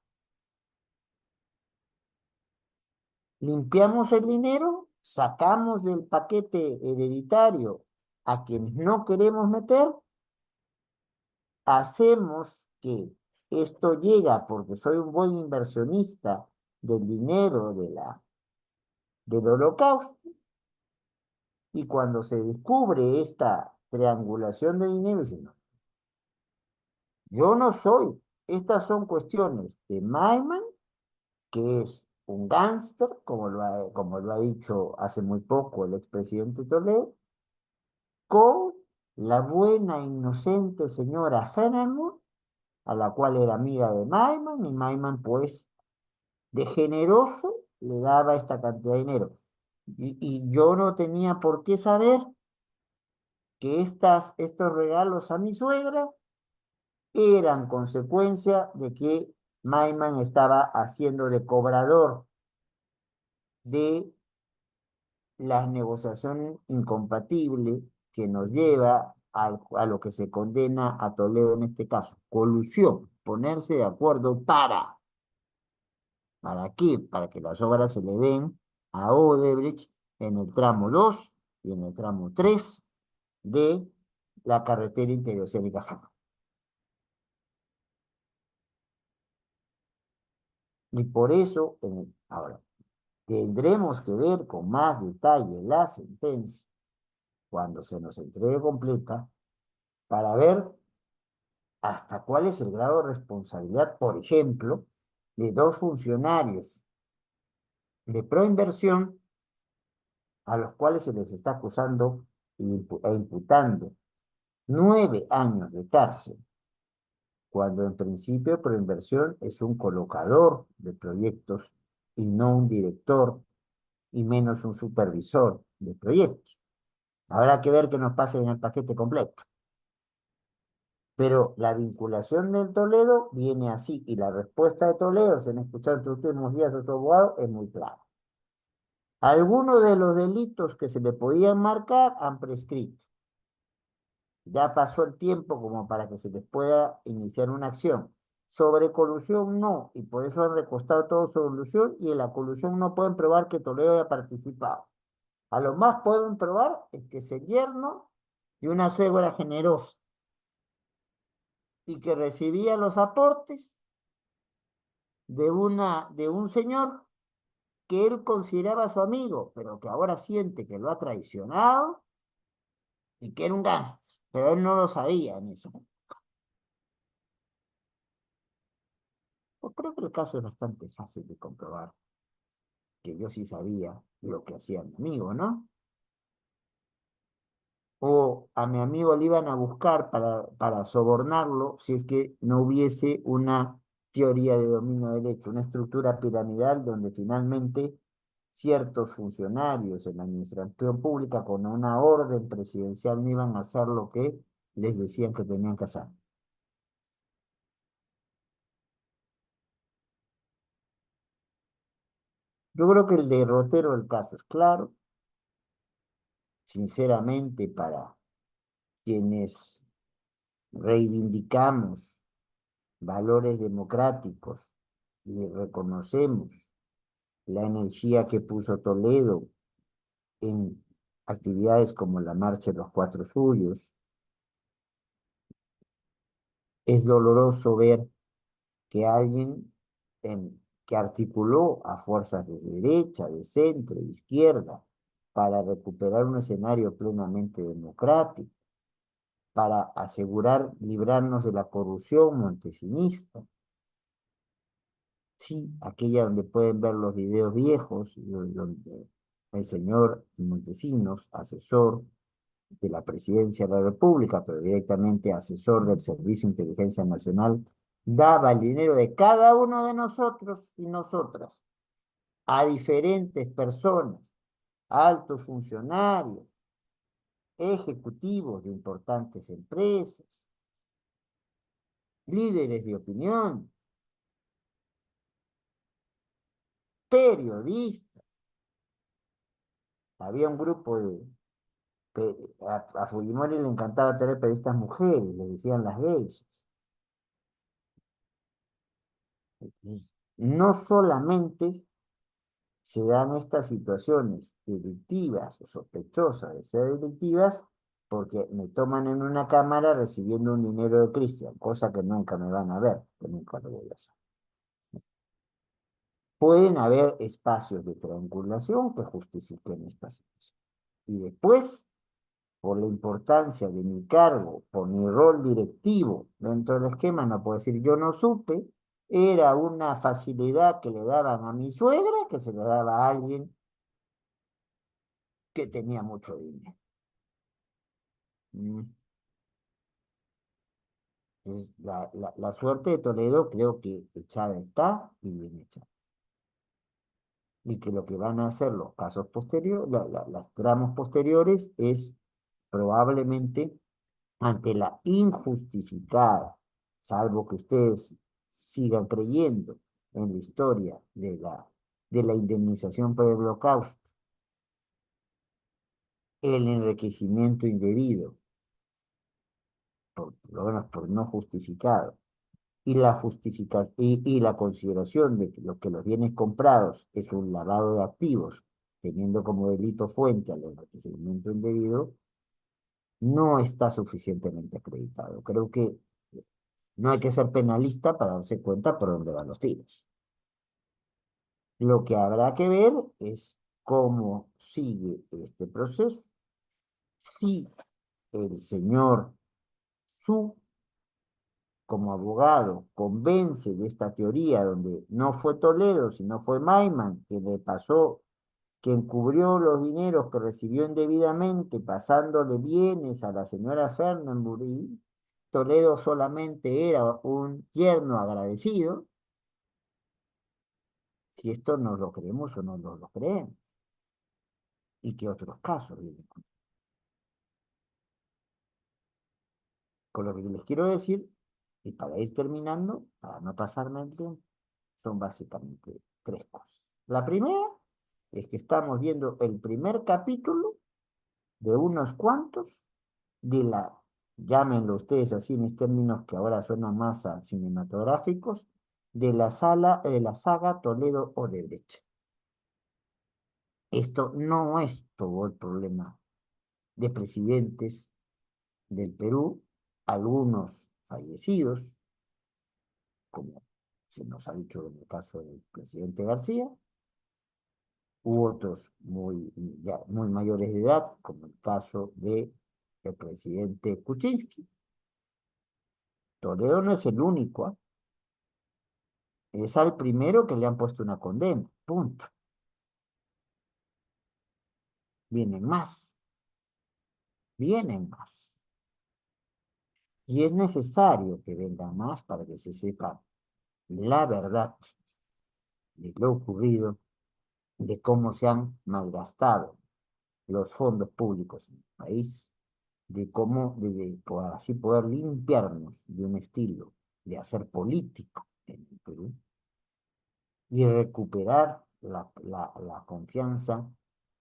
Limpiamos el dinero, sacamos del paquete hereditario a quienes no queremos meter hacemos que esto llega porque soy un buen inversionista del dinero del holocausto, y cuando se descubre esta triangulación de dinero, dicen, no, yo no soy, estas son cuestiones de Maiman, que es un gángster, como lo ha dicho hace muy poco el expresidente Toledo, con la buena, inocente señora Fenelon, a la cual era amiga de Maiman, y Maiman, pues, de generoso, le daba esta cantidad de dinero. Y yo no tenía por qué saber que estos regalos a mi suegra eran consecuencia de que Maiman estaba haciendo de cobrador de la negociación incompatible que nos lleva a lo que se condena a Toledo en este caso, colusión, ponerse de acuerdo ¿para qué? Para que las obras se le den a Odebrecht en el tramo 2 y en el tramo 3 de la carretera interoceánica Sur. Y por eso, ahora, tendremos que ver con más detalle la sentencia cuando se nos entregue completa para ver hasta cuál es el grado de responsabilidad, por ejemplo, de dos funcionarios de proinversión a los cuales se les está acusando e imputando 9 años de cárcel, cuando en principio Proinversión es un colocador de proyectos y no un director y menos un supervisor de proyectos. Habrá que ver qué nos pasa en el paquete completo. Pero la vinculación del Toledo viene así, y la respuesta de Toledo, se han escuchado estos últimos días a su abogado, es muy clara. Algunos de los delitos que se le podían marcar han prescrito. Ya pasó el tiempo como para que se les pueda iniciar una acción. Sobre colusión no, y por eso han recostado todo sobre colusión, y en la colusión no pueden probar que Toledo haya participado. A lo más pueden probar es que es el yerno de una suegra generosa y que recibía los aportes de un señor que él consideraba su amigo, pero que ahora siente que lo ha traicionado y que era un gángster, pero él no lo sabía en eso. Pues creo que el caso es bastante fácil de comprobar, que yo sí sabía lo que hacía mi amigo, ¿no? O a mi amigo le iban a buscar para sobornarlo si es que no hubiese una teoría de dominio del hecho, una estructura piramidal donde finalmente ciertos funcionarios en la administración pública con una orden presidencial no iban a hacer lo que les decían que tenían que hacer. Yo creo que el derrotero del caso es claro, sinceramente, para quienes reivindicamos valores democráticos y reconocemos la energía que puso Toledo en actividades como la Marcha de los Cuatro Suyos. Es doloroso ver que alguien que articuló a fuerzas de derecha, de centro, de izquierda, para recuperar un escenario plenamente democrático, para asegurar librarnos de la corrupción montesinista. Sí, aquella donde pueden ver los videos viejos, donde el señor Montesinos, asesor de la Presidencia de la República, pero directamente asesor del Servicio de Inteligencia Nacional, daba el dinero de cada uno de nosotros y nosotras a diferentes personas, altos funcionarios, ejecutivos de importantes empresas, líderes de opinión, periodistas. Había un grupo a Fujimori le encantaba tener periodistas mujeres, le decían las gays. No solamente se dan estas situaciones delictivas o sospechosas de ser delictivas porque me toman en una cámara recibiendo un dinero de Cristian, cosa que nunca me van a ver, que nunca lo voy a hacer. Pueden haber espacios de triangulación que justifiquen esta situación. Y después, por la importancia de mi cargo, por mi rol directivo dentro del esquema, no puedo decir yo no supe, era una facilidad que le daban a mi suegra, que se le daba a alguien que tenía mucho dinero. Mm. La suerte de Toledo creo que echada está y bien echada. Y que lo que van a hacer los casos posteriores, las tramos posteriores es probablemente ante la injustificada, salvo que ustedes sigan creyendo en la historia de la indemnización por el holocausto, el enriquecimiento indebido, por lo menos por no justificado, y la consideración de que los bienes comprados es un lavado de activos, teniendo como delito fuente al enriquecimiento indebido, no está suficientemente acreditado. Creo que no hay que ser penalista para darse cuenta por dónde van los tiros. Lo que habrá que ver es cómo sigue este proceso, si el señor Su, como abogado, convence de esta teoría donde no fue Toledo, sino fue Maiman, que le pasó, que encubrió los dineros que recibió indebidamente, pasándole bienes a la señora Fernanbury. Toledo solamente era un yerno agradecido. Si esto no lo creemos o no lo creemos. ¿Y qué otros casos vienen? Con lo que les quiero decir, y para ir terminando, para no pasarme el tiempo, son básicamente tres cosas. La primera es que estamos viendo el primer capítulo de unos cuantos de llámenlo ustedes así en términos que ahora suenan más a cinematográficos, de la saga Toledo Odebrecht. Esto no es todo el problema de presidentes del Perú, algunos fallecidos, como se nos ha dicho en el caso del presidente García, u otros muy mayores de edad, como el caso del presidente Kuczynski. Toledo no es el único, ¿eh? Es al primero que le han puesto una condena, punto. Vienen más, vienen más. Y es necesario que vengan más para que se sepa la verdad de lo ocurrido, de cómo se han malgastado los fondos públicos en el país, de cómo, por así poder limpiarnos de un estilo de hacer político en el Perú y recuperar la confianza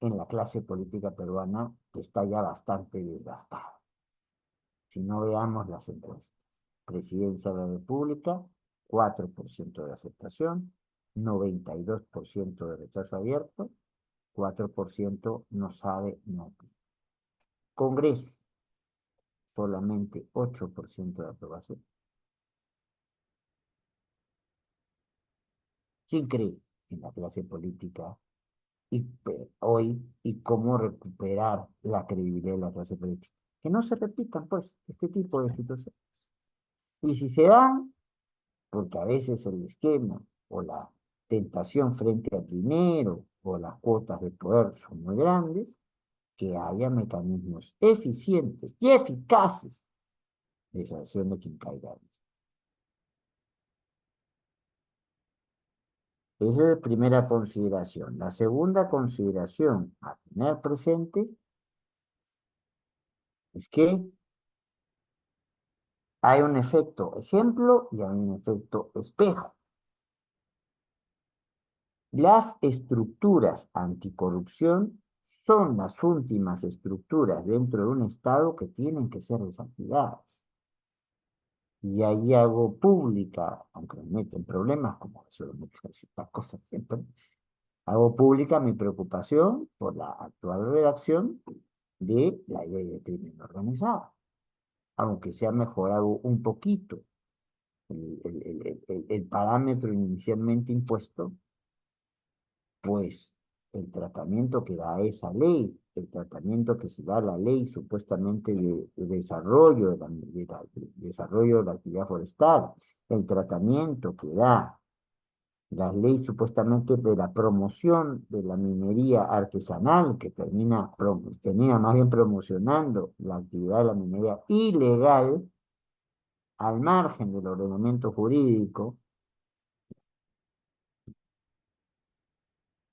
en la clase política peruana que está ya bastante desgastada. Si no veamos las encuestas, Presidencia de la República, 4% de aceptación, 92% de rechazo abierto, 4% no sabe, no opina. Congreso, solamente 8% de aprobación. ¿Quién cree en la clase política hoy y cómo recuperar la credibilidad de la clase política? Que no se repitan, pues, este tipo de situaciones. Y si se dan, porque a veces el esquema o la tentación frente al dinero o las cuotas de poder son muy grandes, que haya mecanismos eficientes y eficaces de sanción de quien caiga. Esa es la primera consideración. La segunda consideración a tener presente es que hay un efecto ejemplo y hay un efecto espejo. Las estructuras anticorrupción son las últimas estructuras dentro de un Estado que tienen que ser desactivadas. Y ahí hago pública, aunque me meten problemas, como eso me estas cosas siempre, hago pública mi preocupación por la actual redacción de la ley de crimen organizado, aunque se ha mejorado un poquito el parámetro inicialmente impuesto, pues el tratamiento que da esa ley, el tratamiento que se da a la ley supuestamente de desarrollo desarrollo de la actividad forestal, el tratamiento que da la ley supuestamente de la promoción de la minería artesanal, que termina más bien promocionando la actividad de la minería ilegal al margen del ordenamiento jurídico,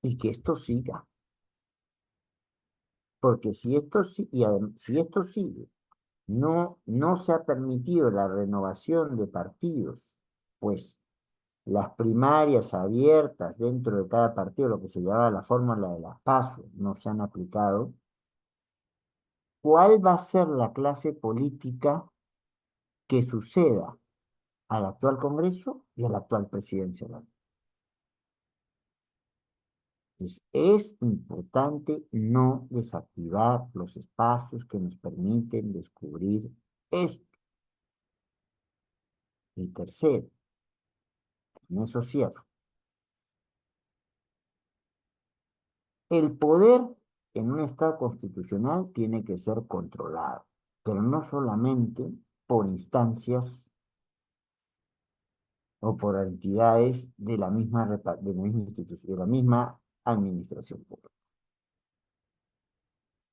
y que esto siga. Porque si esto sigue, no se ha permitido la renovación de partidos, pues las primarias abiertas dentro de cada partido, lo que se llamaba la fórmula de las PASO, no se han aplicado. ¿Cuál va a ser la clase política que suceda al actual Congreso y a la actual presidencia? Entonces, es importante no desactivar los espacios que nos permiten descubrir esto. Y tercero, en eso cierro, el poder en un Estado constitucional tiene que ser controlado, pero no solamente por instancias o por entidades de de la misma institución, de la misma administración pública.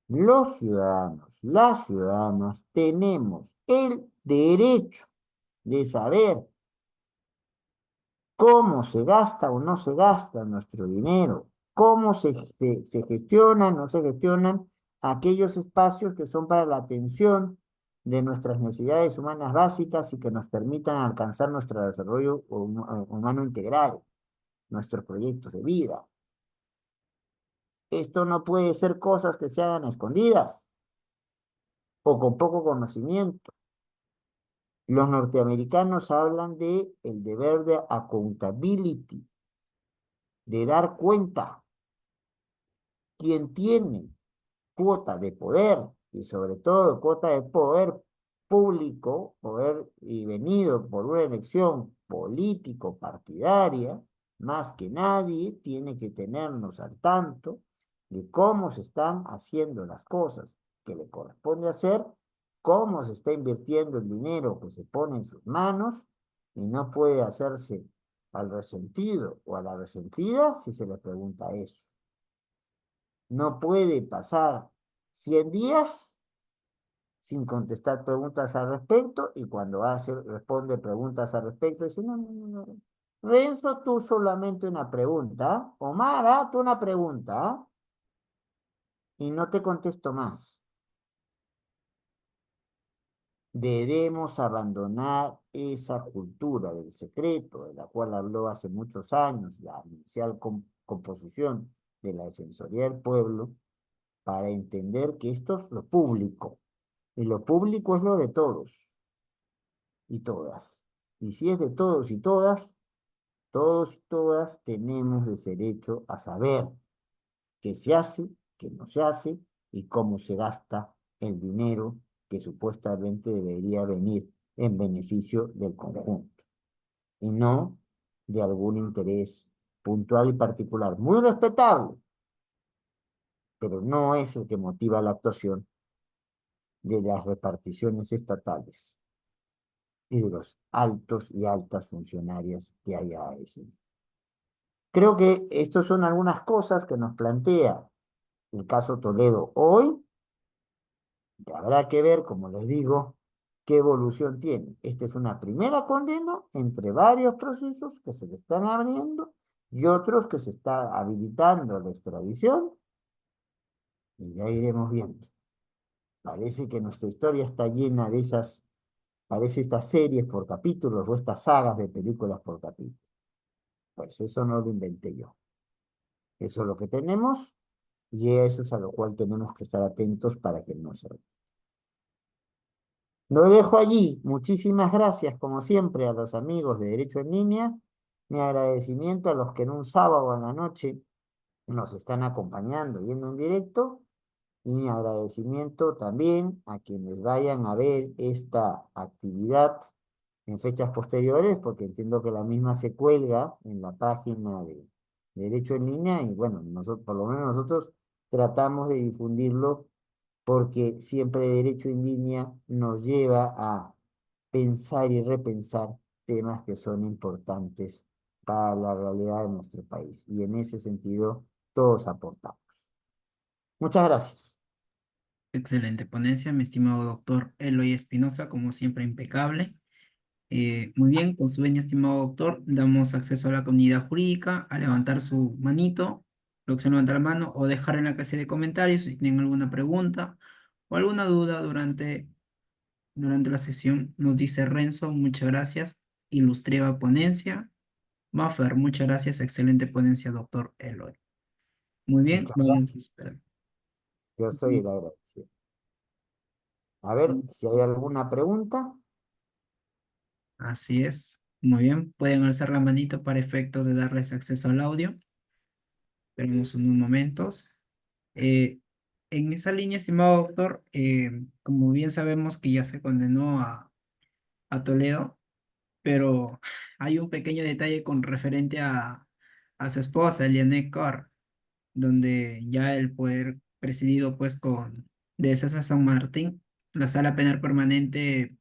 Los ciudadanos, las ciudadanas, tenemos el derecho de saber cómo se gasta o no se gasta nuestro dinero, cómo se gestionan o no se gestionan aquellos espacios que son para la atención de nuestras necesidades humanas básicas y que nos permitan alcanzar nuestro desarrollo humano integral, nuestros proyectos de vida. Esto no puede ser cosas que se hagan a escondidas o con poco conocimiento. Los norteamericanos hablan de el deber de accountability, de dar cuenta. Quien tiene cuota de poder y sobre todo cuota de poder público, poder y venido por una elección político partidaria, más que nadie tiene que tenernos al tanto de cómo se están haciendo las cosas que le corresponde hacer, cómo se está invirtiendo el dinero que se pone en sus manos y no puede hacerse al resentido o a la resentida si se le pregunta eso. No puede pasar 100 días sin contestar preguntas al respecto y cuando responde preguntas al respecto dice, no, no, no, no. Renzo, tú solamente una pregunta. Omar, tú una pregunta. Y no te contesto más. Debemos abandonar esa cultura del secreto, de la cual habló hace muchos años la inicial composición de la Defensoría del Pueblo, para entender que esto es lo público. Y lo público es lo de todos y todas. Y si es de todos y todas, todos y todas tenemos el derecho a saber qué se hace, qué no se hace y cómo se gasta el dinero que supuestamente debería venir en beneficio del conjunto y no de algún interés puntual y particular, muy respetable, pero no es el que motiva la actuación de las reparticiones estatales y de los altos y altas funcionarias que hay a ese. Creo que estas son algunas cosas que nos plantea el caso Toledo hoy, y habrá que ver, como les digo, qué evolución tiene. Esta es una primera condena entre varios procesos que se le están abriendo y otros que se está habilitando la extradición, y ya iremos viendo. Parece que nuestra historia está llena de parece estas series por capítulos o estas sagas de películas por capítulos. Pues eso no lo inventé yo. Eso es lo que tenemos y eso es a lo cual tenemos que estar atentos para que no se repita. Lo dejo allí. Muchísimas gracias, como siempre, a los amigos de Derecho en Línea. Mi agradecimiento a los que en un sábado en la noche nos están acompañando viendo en directo. Y agradecimiento también a quienes vayan a ver esta actividad en fechas posteriores, porque entiendo que la misma se cuelga en la página de Derecho en Línea y bueno, nosotros, por lo menos nosotros tratamos de difundirlo porque siempre Derecho en Línea nos lleva a pensar y repensar temas que son importantes para la realidad de nuestro país. Y en ese sentido, todos aportamos. Muchas gracias. Excelente ponencia, mi estimado doctor Eloy Espinosa, como siempre impecable. Muy bien, con su venia, estimado doctor, damos acceso a la comunidad jurídica a levantar su manito, la opción levantar la mano o dejar en la casilla de comentarios si tienen alguna pregunta o alguna duda durante la sesión. Nos dice Renzo, muchas gracias. Ilustreva ponencia. Maffer, muchas gracias. Excelente ponencia, doctor Eloy. Muy bien, Muchas vamos a gracias. esperar. Yo soy el agradecido. A ver si hay alguna pregunta. Así es. Muy bien, pueden alzar la manito para efectos de darles acceso al audio. Esperemos unos momentos. Eh, en esa línea, estimado doctor, como bien sabemos que ya se condenó a Toledo, pero hay un pequeño detalle con referente a su esposa, Eliane Carr, donde ya el poder presidido pues con de César San Martín, la Sala Penal Permanente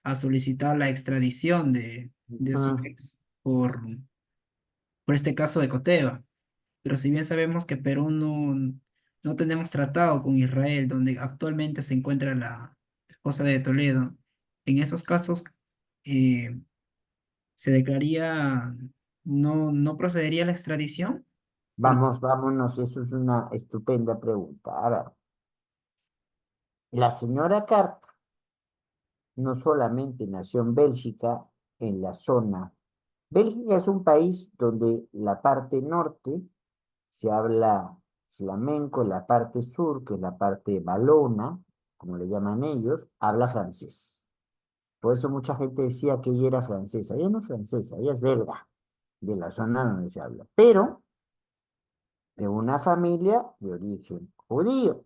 ha solicitado la extradición de su Ujú. ex por este caso de Coteva. Pero si bien sabemos que Perú no tenemos tratado con Israel, donde actualmente se encuentra la esposa de Toledo, en esos casos eh, se declararía, no procedería la extradición. Porque, Vámonos, eso es una estupenda pregunta. A ver, la señora Carp no solamente nació en Bélgica, en la zona. Bélgica es un país donde la parte norte se habla flamenco, la parte sur, que es la parte valona, como le llaman ellos, habla francés. Por eso mucha gente decía que ella era francesa. Ella no es francesa, ella es belga, de la zona donde se habla, pero de una familia de origen judío,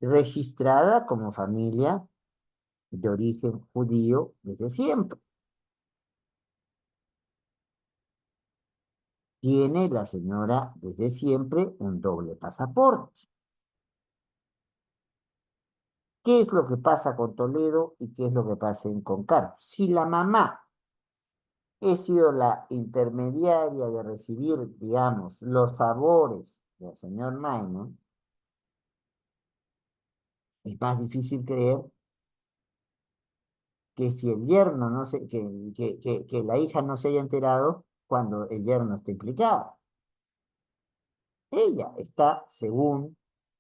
registrada como familia de origen judío desde siempre. Tiene la señora desde siempre un doble pasaporte. ¿Qué es lo que pasa con Toledo y qué es lo que pasa en Concar? Si la mamá he sido la intermediaria de recibir, digamos, los favores del señor Maynard, es más difícil creer que si el yerno no se, que la hija no se haya enterado cuando el yerno está implicado. Ella está, según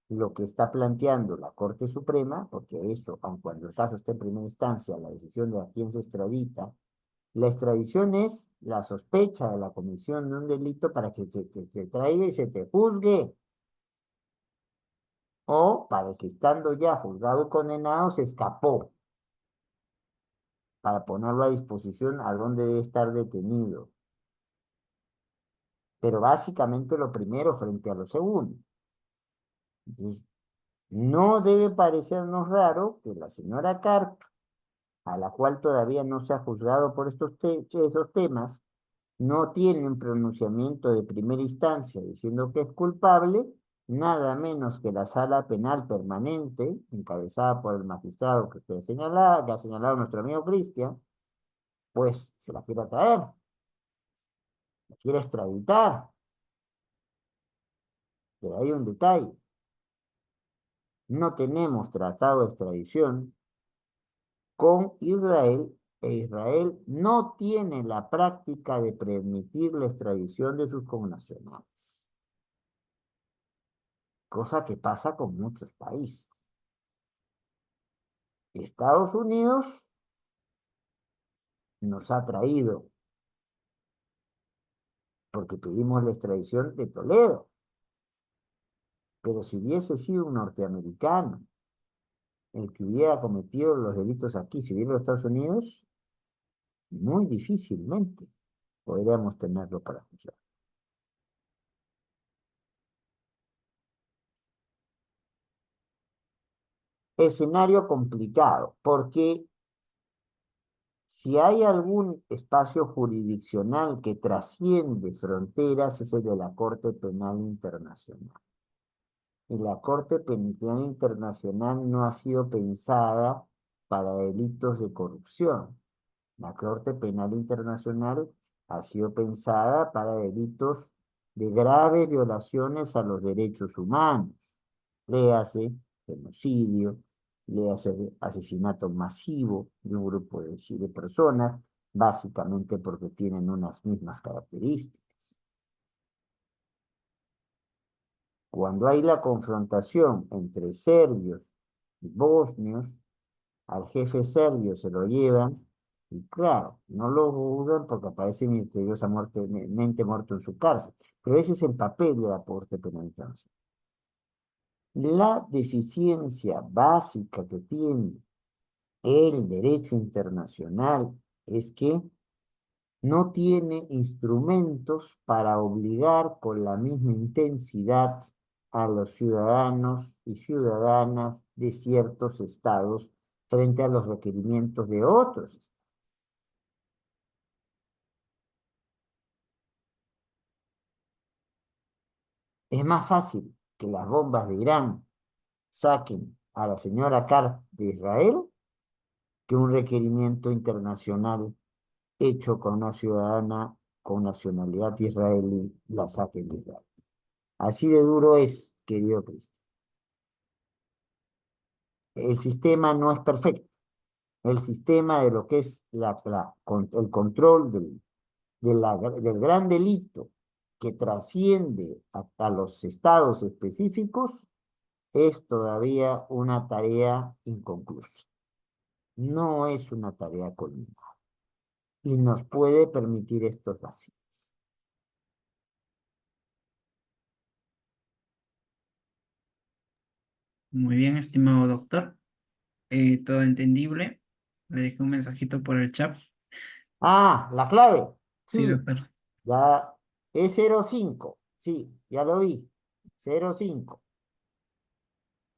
lo que está planteando la Corte Suprema, porque eso, aun cuando el caso esté en primera instancia, la decisión de a quién se extradita, la extradición es la sospecha de la comisión de un delito para que te traiga y se te juzgue, o para que estando ya juzgado y condenado se escapó, para ponerlo a disposición a donde debe estar detenido. Pero básicamente lo primero frente a lo segundo. Entonces, no debe parecernos raro que la señora Carp, a la cual todavía no se ha juzgado por esos temas, no tiene un pronunciamiento de primera instancia diciendo que es culpable, nada menos que la sala penal permanente, encabezada por el magistrado que usted señala, que ha señalado nuestro amigo Cristian, pues se la quiere traer, la quiere extraditar. Pero hay un detalle, no tenemos tratado de extradición con Israel e Israel no tiene la práctica de permitir la extradición de sus connacionales, cosa que pasa con muchos países. Estados Unidos nos ha traído, porque pedimos la extradición de Toledo, pero si hubiese sido un norteamericano el que hubiera cometido los delitos aquí, si hubiera los Estados Unidos, muy difícilmente podríamos tenerlo para juzgar. escenario complicado, porque si hay algún espacio jurisdiccional que trasciende fronteras, es el de la Corte Penal Internacional. Y la Corte Penal Internacional no ha sido pensada para delitos de corrupción. La Corte Penal Internacional ha sido pensada para delitos de graves violaciones a los derechos humanos. Léase genocidio, léase asesinato masivo de un grupo de personas, básicamente porque tienen unas mismas características. Cuando hay la confrontación entre serbios y bosnios, al jefe serbio se lo llevan, y claro, no lo juzgan porque aparece misteriosamente muerto en su cárcel. Pero ese es el papel de la Corte Penal Internacional. La deficiencia básica que tiene el derecho internacional es que no tiene instrumentos para obligar con la misma intensidad a los ciudadanos y ciudadanas de ciertos estados frente a los requerimientos de otros. Es más fácil que las bombas de Irán saquen a la señora Carr de Israel que un requerimiento internacional hecho con una ciudadana con nacionalidad israelí la saquen de Israel. Así de duro es, querido Cristian. El sistema no es perfecto. El sistema de lo que es el control del gran delito que trasciende a los estados específicos es todavía una tarea inconclusa. No es una tarea culminada y nos puede permitir estos vacíos. Muy bien, estimado doctor. Todo entendible. Le dejé un mensajito por el chat. Ah, la clave. Sí, Sí, doctor. ya es 05. Sí, ya lo vi. 05.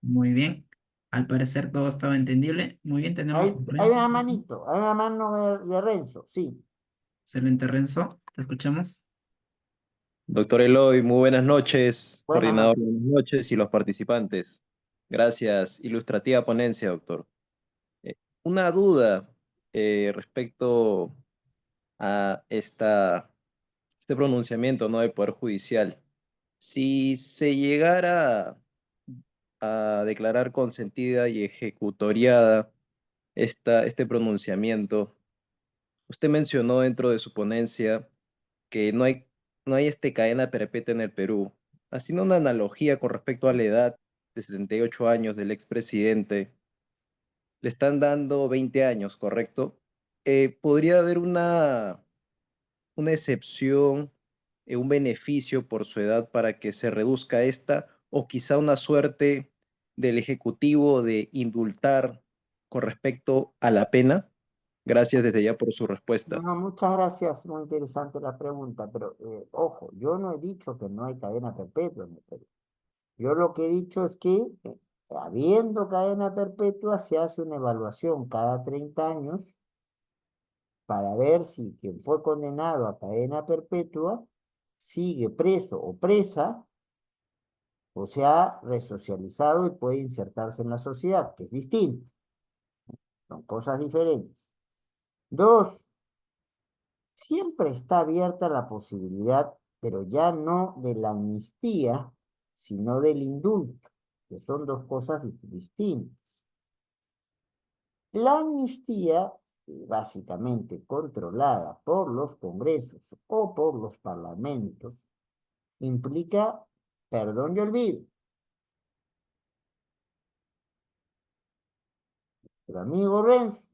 Muy bien. Al parecer todo estaba entendible. Muy bien, tenemos a Hay Renzo. una manito, hay una mano de Renzo, sí. Excelente, Renzo. Te escuchamos. Doctor Eloy, muy buenas noches, Buenas coordinador, noches. buenas noches y los participantes. Gracias. Ilustrativa ponencia, doctor. Eh, una duda respecto a este pronunciamiento, ¿no?, del Poder Judicial. Si se llegara a declarar consentida y ejecutoriada este pronunciamiento, usted mencionó dentro de su ponencia que no hay cadena perpetua en el Perú. Haciendo una analogía con respecto a la edad de 78 años del expresidente, le están dando 20 años, ¿correcto? ¿Podría haber una excepción, un beneficio por su edad para que se reduzca esta, o quizá una suerte del Ejecutivo de indultar con respecto a la pena? Gracias desde ya por su respuesta. No, muchas gracias, muy interesante la pregunta, pero ojo, yo no he dicho que no hay cadena perpetua en el Perú. Yo lo que he dicho es que, habiendo cadena perpetua, se hace una evaluación cada 30 años para ver si quien fue condenado a cadena perpetua sigue preso o presa, o se ha resocializado y puede insertarse en la sociedad, que es distinto, son cosas diferentes. Dos, siempre está abierta la posibilidad, pero ya no de la amnistía, sino del indulto, que son dos cosas distintas. La amnistía, básicamente controlada por los congresos o por los parlamentos, implica perdón y olvido. El amigo Renz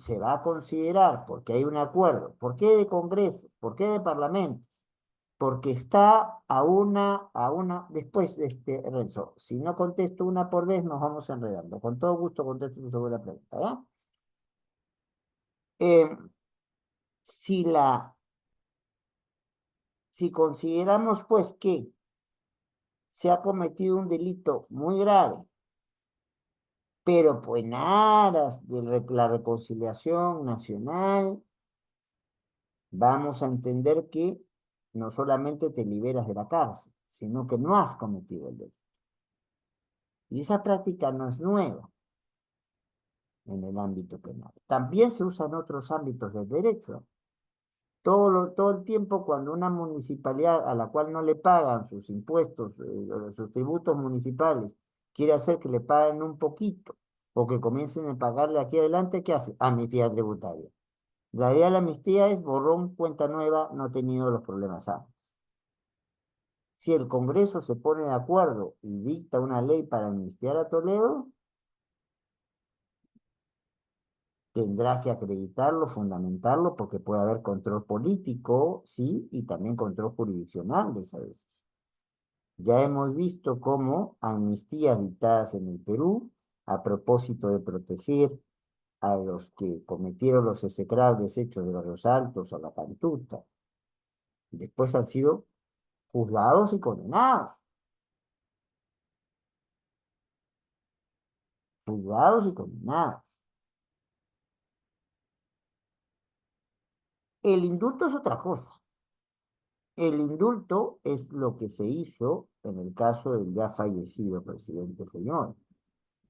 se va a considerar, porque hay un acuerdo, ¿por qué de congresos? ¿Por qué de parlamentos? Porque está después de este Renzo. Si no contesto una por vez, nos vamos enredando. Con todo gusto contesto tu segunda pregunta, ¿ya? Eh, si si consideramos, pues, que se ha cometido un delito muy grave Pero pues en aras de la reconciliación nacional, vamos a entender que no solamente te liberas de la cárcel, sino que no has cometido el delito. Y esa práctica no es nueva en el ámbito penal. También se usa en otros ámbitos del derecho. Todo el tiempo cuando una municipalidad a la cual no le pagan sus impuestos, sus tributos municipales, quiere hacer que le paguen un poquito o que comiencen a pagarle aquí adelante, ¿qué hace? Amnistía tributaria. La idea de la amnistía es borrón, cuenta nueva, no he tenido los problemas antes. Si el Congreso se pone de acuerdo y dicta una ley para amnistiar a Toledo, tendrá que acreditarlo, fundamentarlo, porque puede haber control político, sí, y también control jurisdiccional de esas veces. Ya hemos visto cómo amnistías dictadas en el Perú, a propósito de proteger a los que cometieron los execrables hechos de los Altos o la Cantuta, después han sido juzgados y condenados. Juzgados y condenados. El indulto es otra cosa. El indulto es lo que se hizo en el caso del ya fallecido presidente Fujimori.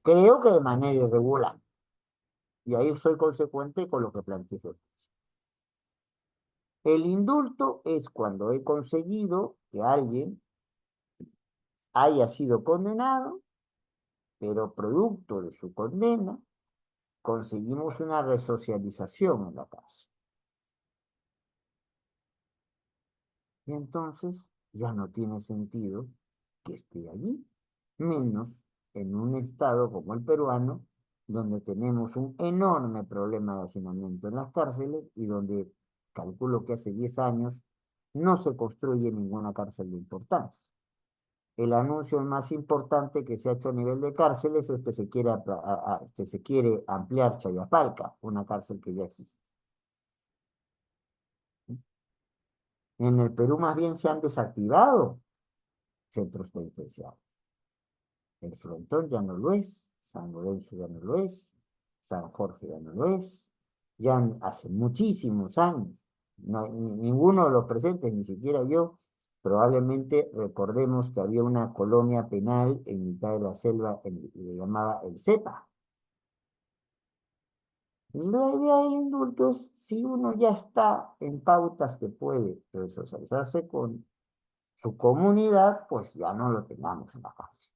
Creo que de manera irregular. Y ahí soy consecuente con lo que planteé. El indulto es cuando he conseguido que alguien haya sido condenado, pero producto de su condena, conseguimos una resocialización en la cárcel. Y entonces ya no tiene sentido que esté allí, menos en un estado como el peruano, donde tenemos un enorme problema de hacinamiento en las cárceles y donde calculo que hace 10 años no se construye ninguna cárcel de importancia. El anuncio más importante que se ha hecho a nivel de cárceles es que se quiere ampliar Chayapalca, una cárcel que ya existe. En el Perú más bien se han desactivado centros penitenciarios. El Frontón ya no lo es, San Lorenzo ya no lo es, San Jorge ya no lo es, ya hace muchísimos años. No, ninguno de los presentes, ni siquiera yo, probablemente recordemos que había una colonia penal en mitad de la selva, le llamaba el CEPA. La idea del indulto es, si uno ya está en pautas que puede resocializarse con su comunidad, pues ya no lo tengamos en la cárcel.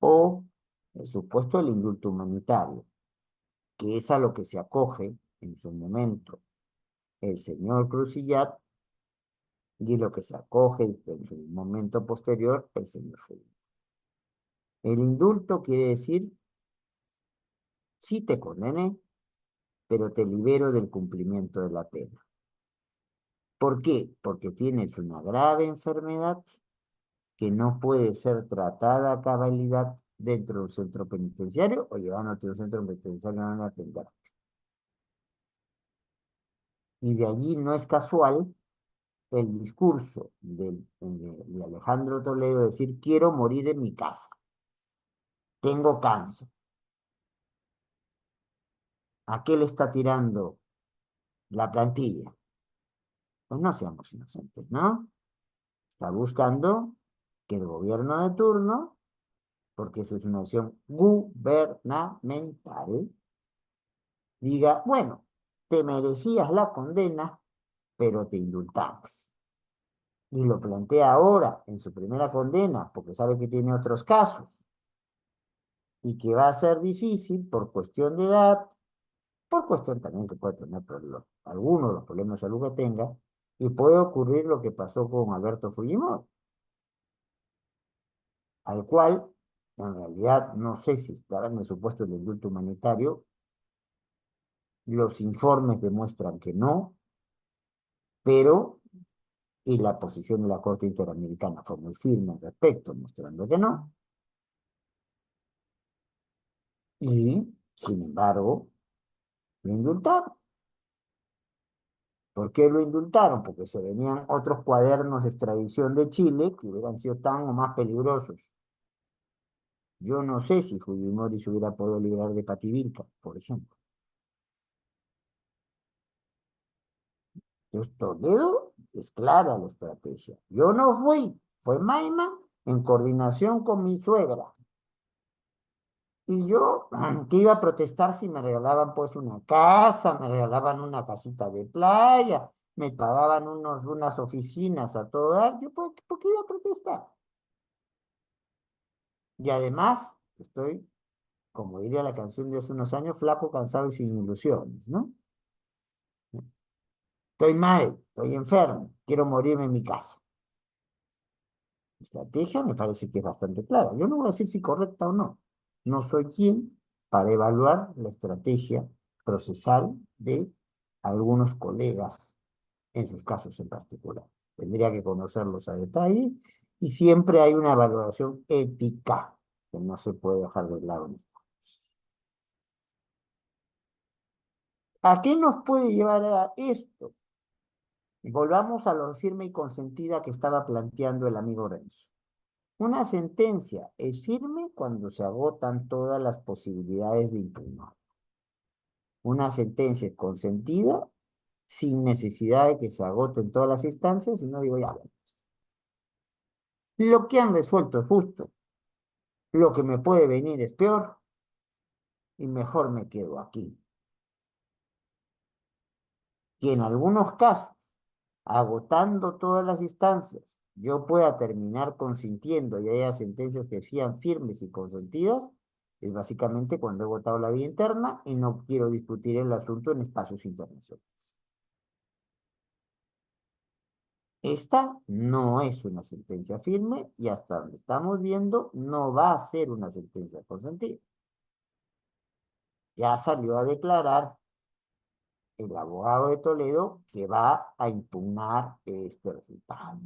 O, por supuesto, el indulto humanitario, que es a lo que se acoge en su momento el señor Crucillat y lo que se acoge en su momento posterior el señor Felipe. El indulto quiere decir, sí te condené, pero te libero del cumplimiento de la pena. ¿Por qué? Porque tienes una grave enfermedad que no puede ser tratada a cabalidad dentro de un centro penitenciario o llevándote a un centro penitenciario a atender. Y de allí no es casual el discurso de Alejandro Toledo decir, quiero morir en mi casa, tengo cáncer. ¿A qué le está tirando la plantilla? Pues no seamos inocentes, ¿no? Está buscando que el gobierno de turno, porque esa es una acción gubernamental, diga, bueno, te merecías la condena, pero te indultamos. Y lo plantea ahora en su primera condena, porque sabe que tiene otros casos, y que va a ser difícil por cuestión de edad, por cuestión también que puede tener algunos de los problemas de salud que tenga, y puede ocurrir lo que pasó con Alberto Fujimori, al cual, en realidad, no sé si estará en el supuesto del indulto humanitario, los informes demuestran que no, pero, y la posición de la Corte Interamericana fue muy firme al respecto, mostrando que no, y, sin embargo, lo indultaron. ¿Por qué lo indultaron? Porque se venían otros cuadernos de extradición de Chile que hubieran sido tan o más peligrosos Yo no sé si Fujimori se hubiera podido librar de Pativilca, por ejemplo. Entonces, Toledo es clara la estrategia. Yo no fui, fue Maima en coordinación con mi suegra. Y yo, que iba a protestar si me regalaban pues una casa, me regalaban una casita de playa, me pagaban unas oficinas a todo dar, yo ¿por qué iba a protestar? Y además, estoy, como diría la canción de hace unos años, flaco, cansado y sin ilusiones, ¿no? Estoy mal, estoy enfermo, quiero morirme en mi casa. La estrategia me parece que es bastante clara. Yo no voy a decir si correcta o no. No soy quien para evaluar la estrategia procesal de algunos colegas en sus casos en particular. Tendría que conocerlos a detalle y siempre hay una valoración ética que no se puede dejar de lado. ¿A qué nos puede llevar a esto? Volvamos a lo firme y consentida que estaba planteando el amigo Renzo. Una sentencia es firme cuando se agotan todas las posibilidades de impugnar. Una sentencia es consentida sin necesidad de que se agoten todas las instancias, y no digo ya, bueno, lo que han resuelto es justo, lo que me puede venir es peor, y mejor me quedo aquí. Que en algunos casos, agotando todas las instancias, yo pueda terminar consintiendo y haya sentencias que sean firmes y consentidas, es básicamente cuando he votado la vía interna y no quiero discutir el asunto en espacios internacionales. Esta no es una sentencia firme y hasta donde estamos viendo no va a ser una sentencia consentida. Ya salió a declarar el abogado de Toledo que va a impugnar este resultado.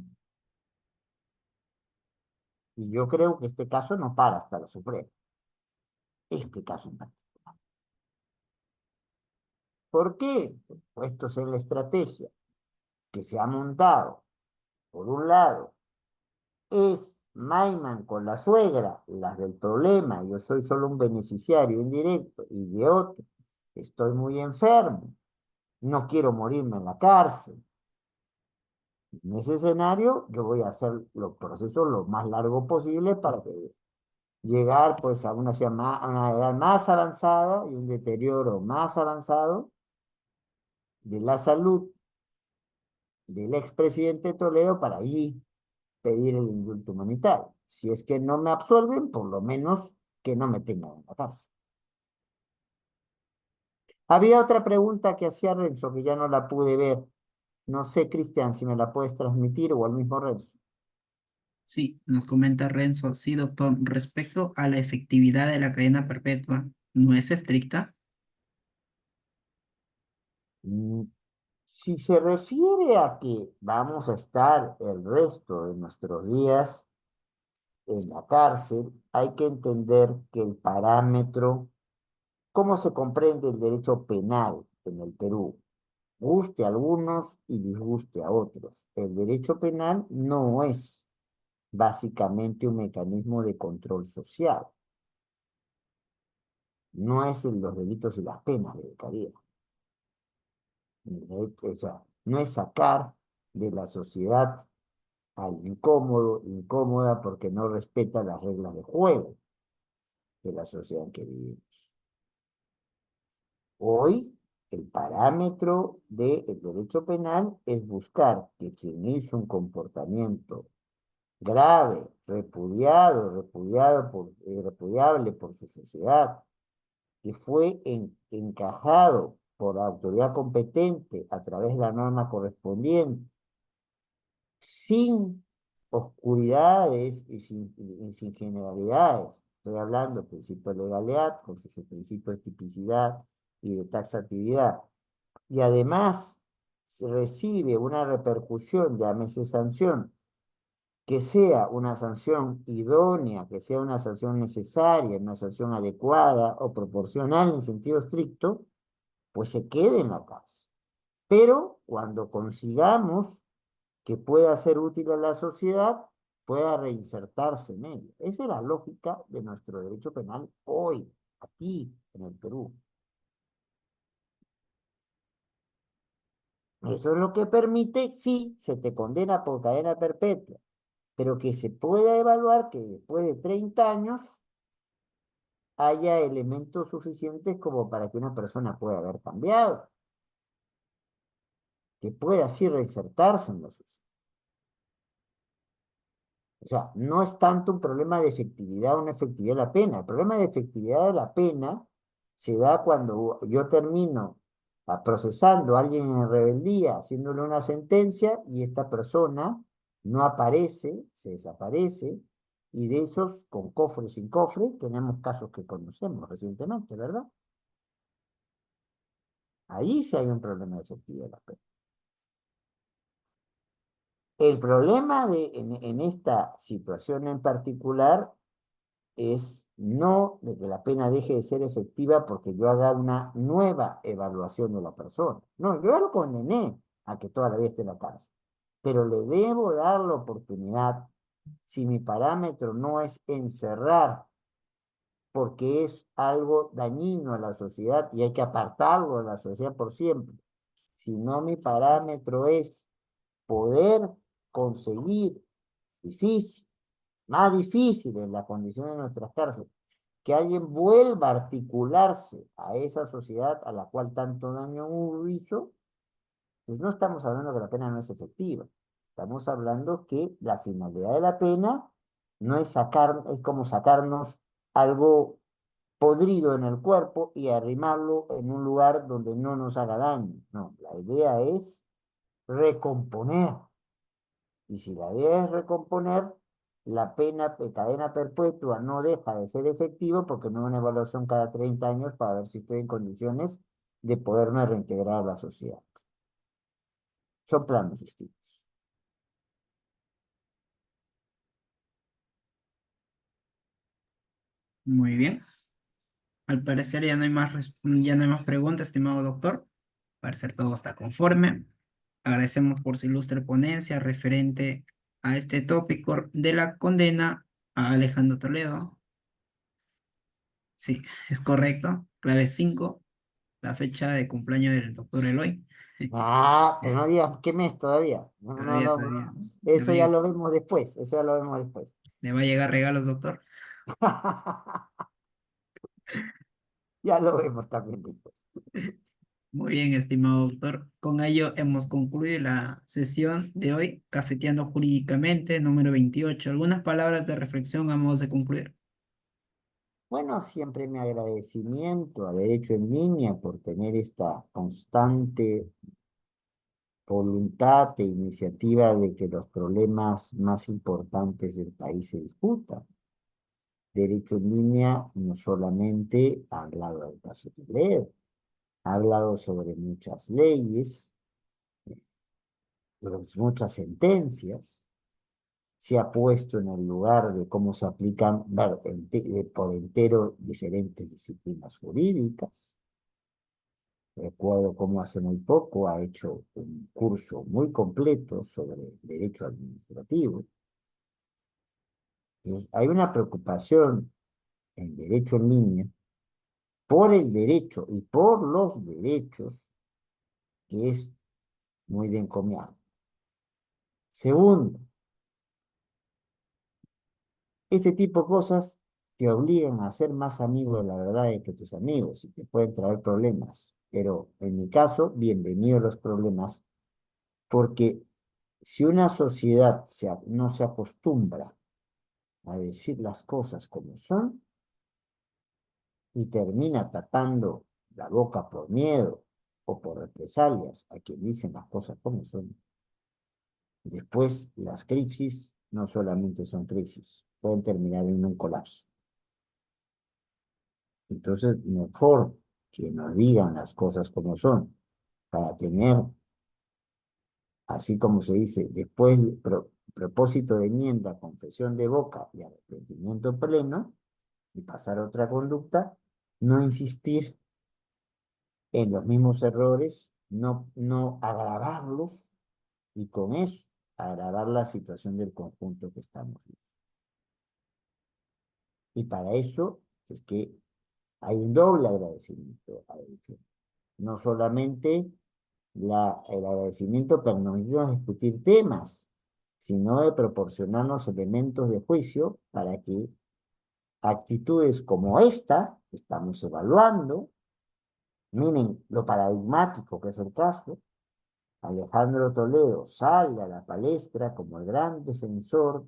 Y yo creo que este caso no para hasta la Suprema. Este caso en particular. ¿Por qué? Puestos en la estrategia que se ha montado, por un lado, es Maiman con la suegra, las del problema, yo soy solo un beneficiario indirecto, y de otro, estoy muy enfermo, no quiero morirme en la cárcel. En ese escenario, yo voy a hacer los procesos lo más largo posible para que llegar pues a a una edad más avanzada y un deterioro más avanzado de la salud del expresidente Toledo para allí pedir el indulto humanitario. Si es que no me absuelven, por lo menos que no me tengan en la cárcel. Había otra pregunta que hacía Renzo, que ya no la pude ver. No sé, Cristian, si me la puedes transmitir o al mismo Renzo. Sí, nos comenta Renzo. Sí, doctor. Respecto a la efectividad de la cadena perpetua, ¿no es estricta? Mm, Si se refiere a que vamos a estar el resto de nuestros días en la cárcel, hay que entender que el parámetro, cómo se comprende el derecho penal en el Perú, guste a algunos y disguste a otros. El derecho penal no es básicamente un mecanismo de control social, no es en los delitos y las penas de caridad. O sea, no es sacar de la sociedad al incómodo, incómoda porque no respeta las reglas de juego de la sociedad en que vivimos. Hoy, el parámetro del derecho penal es buscar que quien hizo un comportamiento grave, repudiable por su sociedad, que fue encajado por la autoridad competente a través de la norma correspondiente, sin oscuridades y sin generalidades. Estoy hablando del principio de legalidad con sus principios de tipicidad y de taxatividad. Y además se recibe una repercusión, llámese sanción, que sea una sanción idónea, que sea una sanción necesaria, una sanción adecuada o proporcional en sentido estricto, pues se quede en la cárcel. Pero cuando consigamos que pueda ser útil a la sociedad, pueda reinsertarse en él. Esa es la lógica de nuestro derecho penal hoy, aquí, en el Perú. Eso es lo que permite, sí, se te condena por cadena perpetua, pero que se pueda evaluar que después de 30 años haya elementos suficientes como para que una persona pueda haber cambiado, que pueda así reinsertarse en la sociedad. O sea, no es tanto un problema de efectividad o no efectividad de la pena. El problema de efectividad de la pena se da cuando yo termino procesando a alguien en rebeldía, haciéndole una sentencia y esta persona no aparece, se desaparece, y de esos, con cofre o sin cofre, tenemos casos que conocemos recientemente, ¿verdad? Ahí sí hay un problema de efectividad de la pena. El problema en esta situación en particular es no de que la pena deje de ser efectiva porque yo haga una nueva evaluación de la persona. No, yo ya lo condené a que toda la vida esté en la cárcel, pero le debo dar la oportunidad, si mi parámetro no es encerrar porque es algo dañino a la sociedad y hay que apartarlo de la sociedad por siempre, sino mi parámetro es poder conseguir difícil, más difícil en la condición de nuestras cárceles, que alguien vuelva a articularse a esa sociedad a la cual tanto daño hizo, pues no estamos hablando que la pena no es efectiva. Estamos hablando que la finalidad de la pena no es sacar, es como sacarnos algo podrido en el cuerpo y arrimarlo en un lugar donde no nos haga daño. No, la idea es recomponer. Y si la idea es recomponer, la pena de cadena perpetua no deja de ser efectivo porque no hay una evaluación cada 30 años para ver si estoy en condiciones de poderme reintegrar a la sociedad. Son planos distintos. Muy bien. Al parecer ya no hay más, ya no hay más preguntas, estimado doctor. Al parecer todo está conforme. Agradecemos por su ilustre ponencia referente a este tópico de la condena a Alejandro Toledo. Sí, es correcto. Clave 5, la fecha de cumpleaños del doctor Eloy. Ah, pero no digas qué mes todavía. No, no, Todavía, no, todavía. no. Eso ya lo vemos después. Eso ya lo vemos después. Le va a llegar regalos, doctor. Ya lo vemos también después. Muy bien, estimado doctor. Con ello hemos concluido la sesión de hoy, Cafeteando Jurídicamente, número 28. ¿Algunas palabras de reflexión a modo de concluir? Bueno, siempre mi agradecimiento a Derecho en Línea por tener esta constante voluntad e iniciativa de que los problemas más importantes del país se discutan. Derecho en Línea no solamente ha hablado del caso Toledo, ha hablado sobre muchas leyes, sobre muchas sentencias, se ha puesto en el lugar de cómo se aplican por entero diferentes disciplinas jurídicas. Recuerdo cómo hace muy poco ha hecho un curso muy completo sobre derecho administrativo. Entonces, hay una preocupación en derecho en línea por el derecho y por los derechos que es muy de encomiable. Segundo, este tipo de cosas te obligan a ser más amigo de la verdad que tus amigos y te pueden traer problemas. Pero en mi caso, bienvenidos los problemas, porque si una sociedad no se acostumbra a decir las cosas como son y termina tapando la boca por miedo o por represalias a quien dicen las cosas como son, después las crisis no solamente son crisis, pueden terminar en un colapso. Entonces, mejor que nos digan las cosas como son, para tener, así como se dice, después propósito de enmienda, confesión de boca y arrepentimiento pleno, y pasar a otra conducta, no insistir en los mismos errores, no agravarlos, y con eso agravar la situación del conjunto que estamos viviendo. Y para eso es que hay un doble agradecimiento a ellos. No solamente el agradecimiento permitirnos discutir temas, sino de proporcionarnos elementos de juicio para que actitudes como esta, que estamos evaluando, miren lo paradigmático que es el caso, Alejandro Toledo sale a la palestra como el gran defensor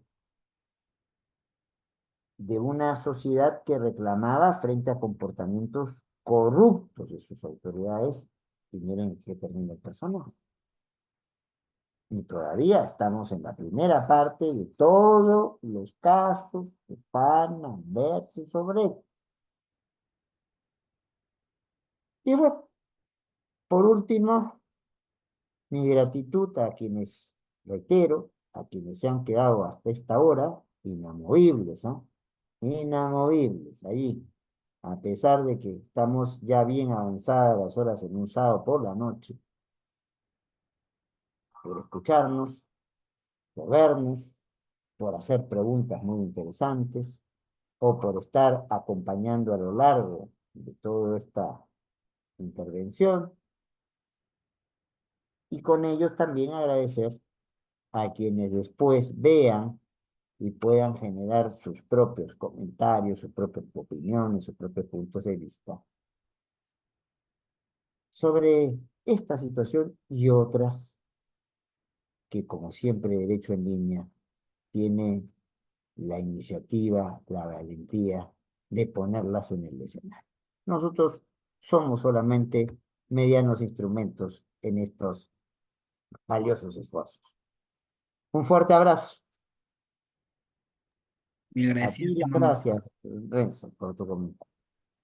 de una sociedad que reclamaba frente a comportamientos corruptos de sus autoridades, y miren qué termina el personaje. Y todavía estamos en la primera parte de todos los casos que van a verse sobre él. Y bueno, por último, mi gratitud a quienes, reitero, a quienes se han quedado hasta esta hora, inamovibles, ¿ah? Inamovibles, allí, a pesar de que estamos ya bien avanzadas las horas en un sábado por la noche, por escucharnos, por vernos, por hacer preguntas muy interesantes, o por estar acompañando a lo largo de toda esta intervención. Y con ellos también agradecer a quienes después vean y puedan generar sus propios comentarios, sus propias opiniones, sus propios puntos de vista sobre esta situación y otras que, como siempre, Derecho en Línea tiene la iniciativa, la valentía de ponerlas en el escenario. Nosotros somos solamente medianos instrumentos en estos valiosos esfuerzos. Un fuerte abrazo. Mil A gracias, ti las estimado. gracias, Renzo, por tu comentario.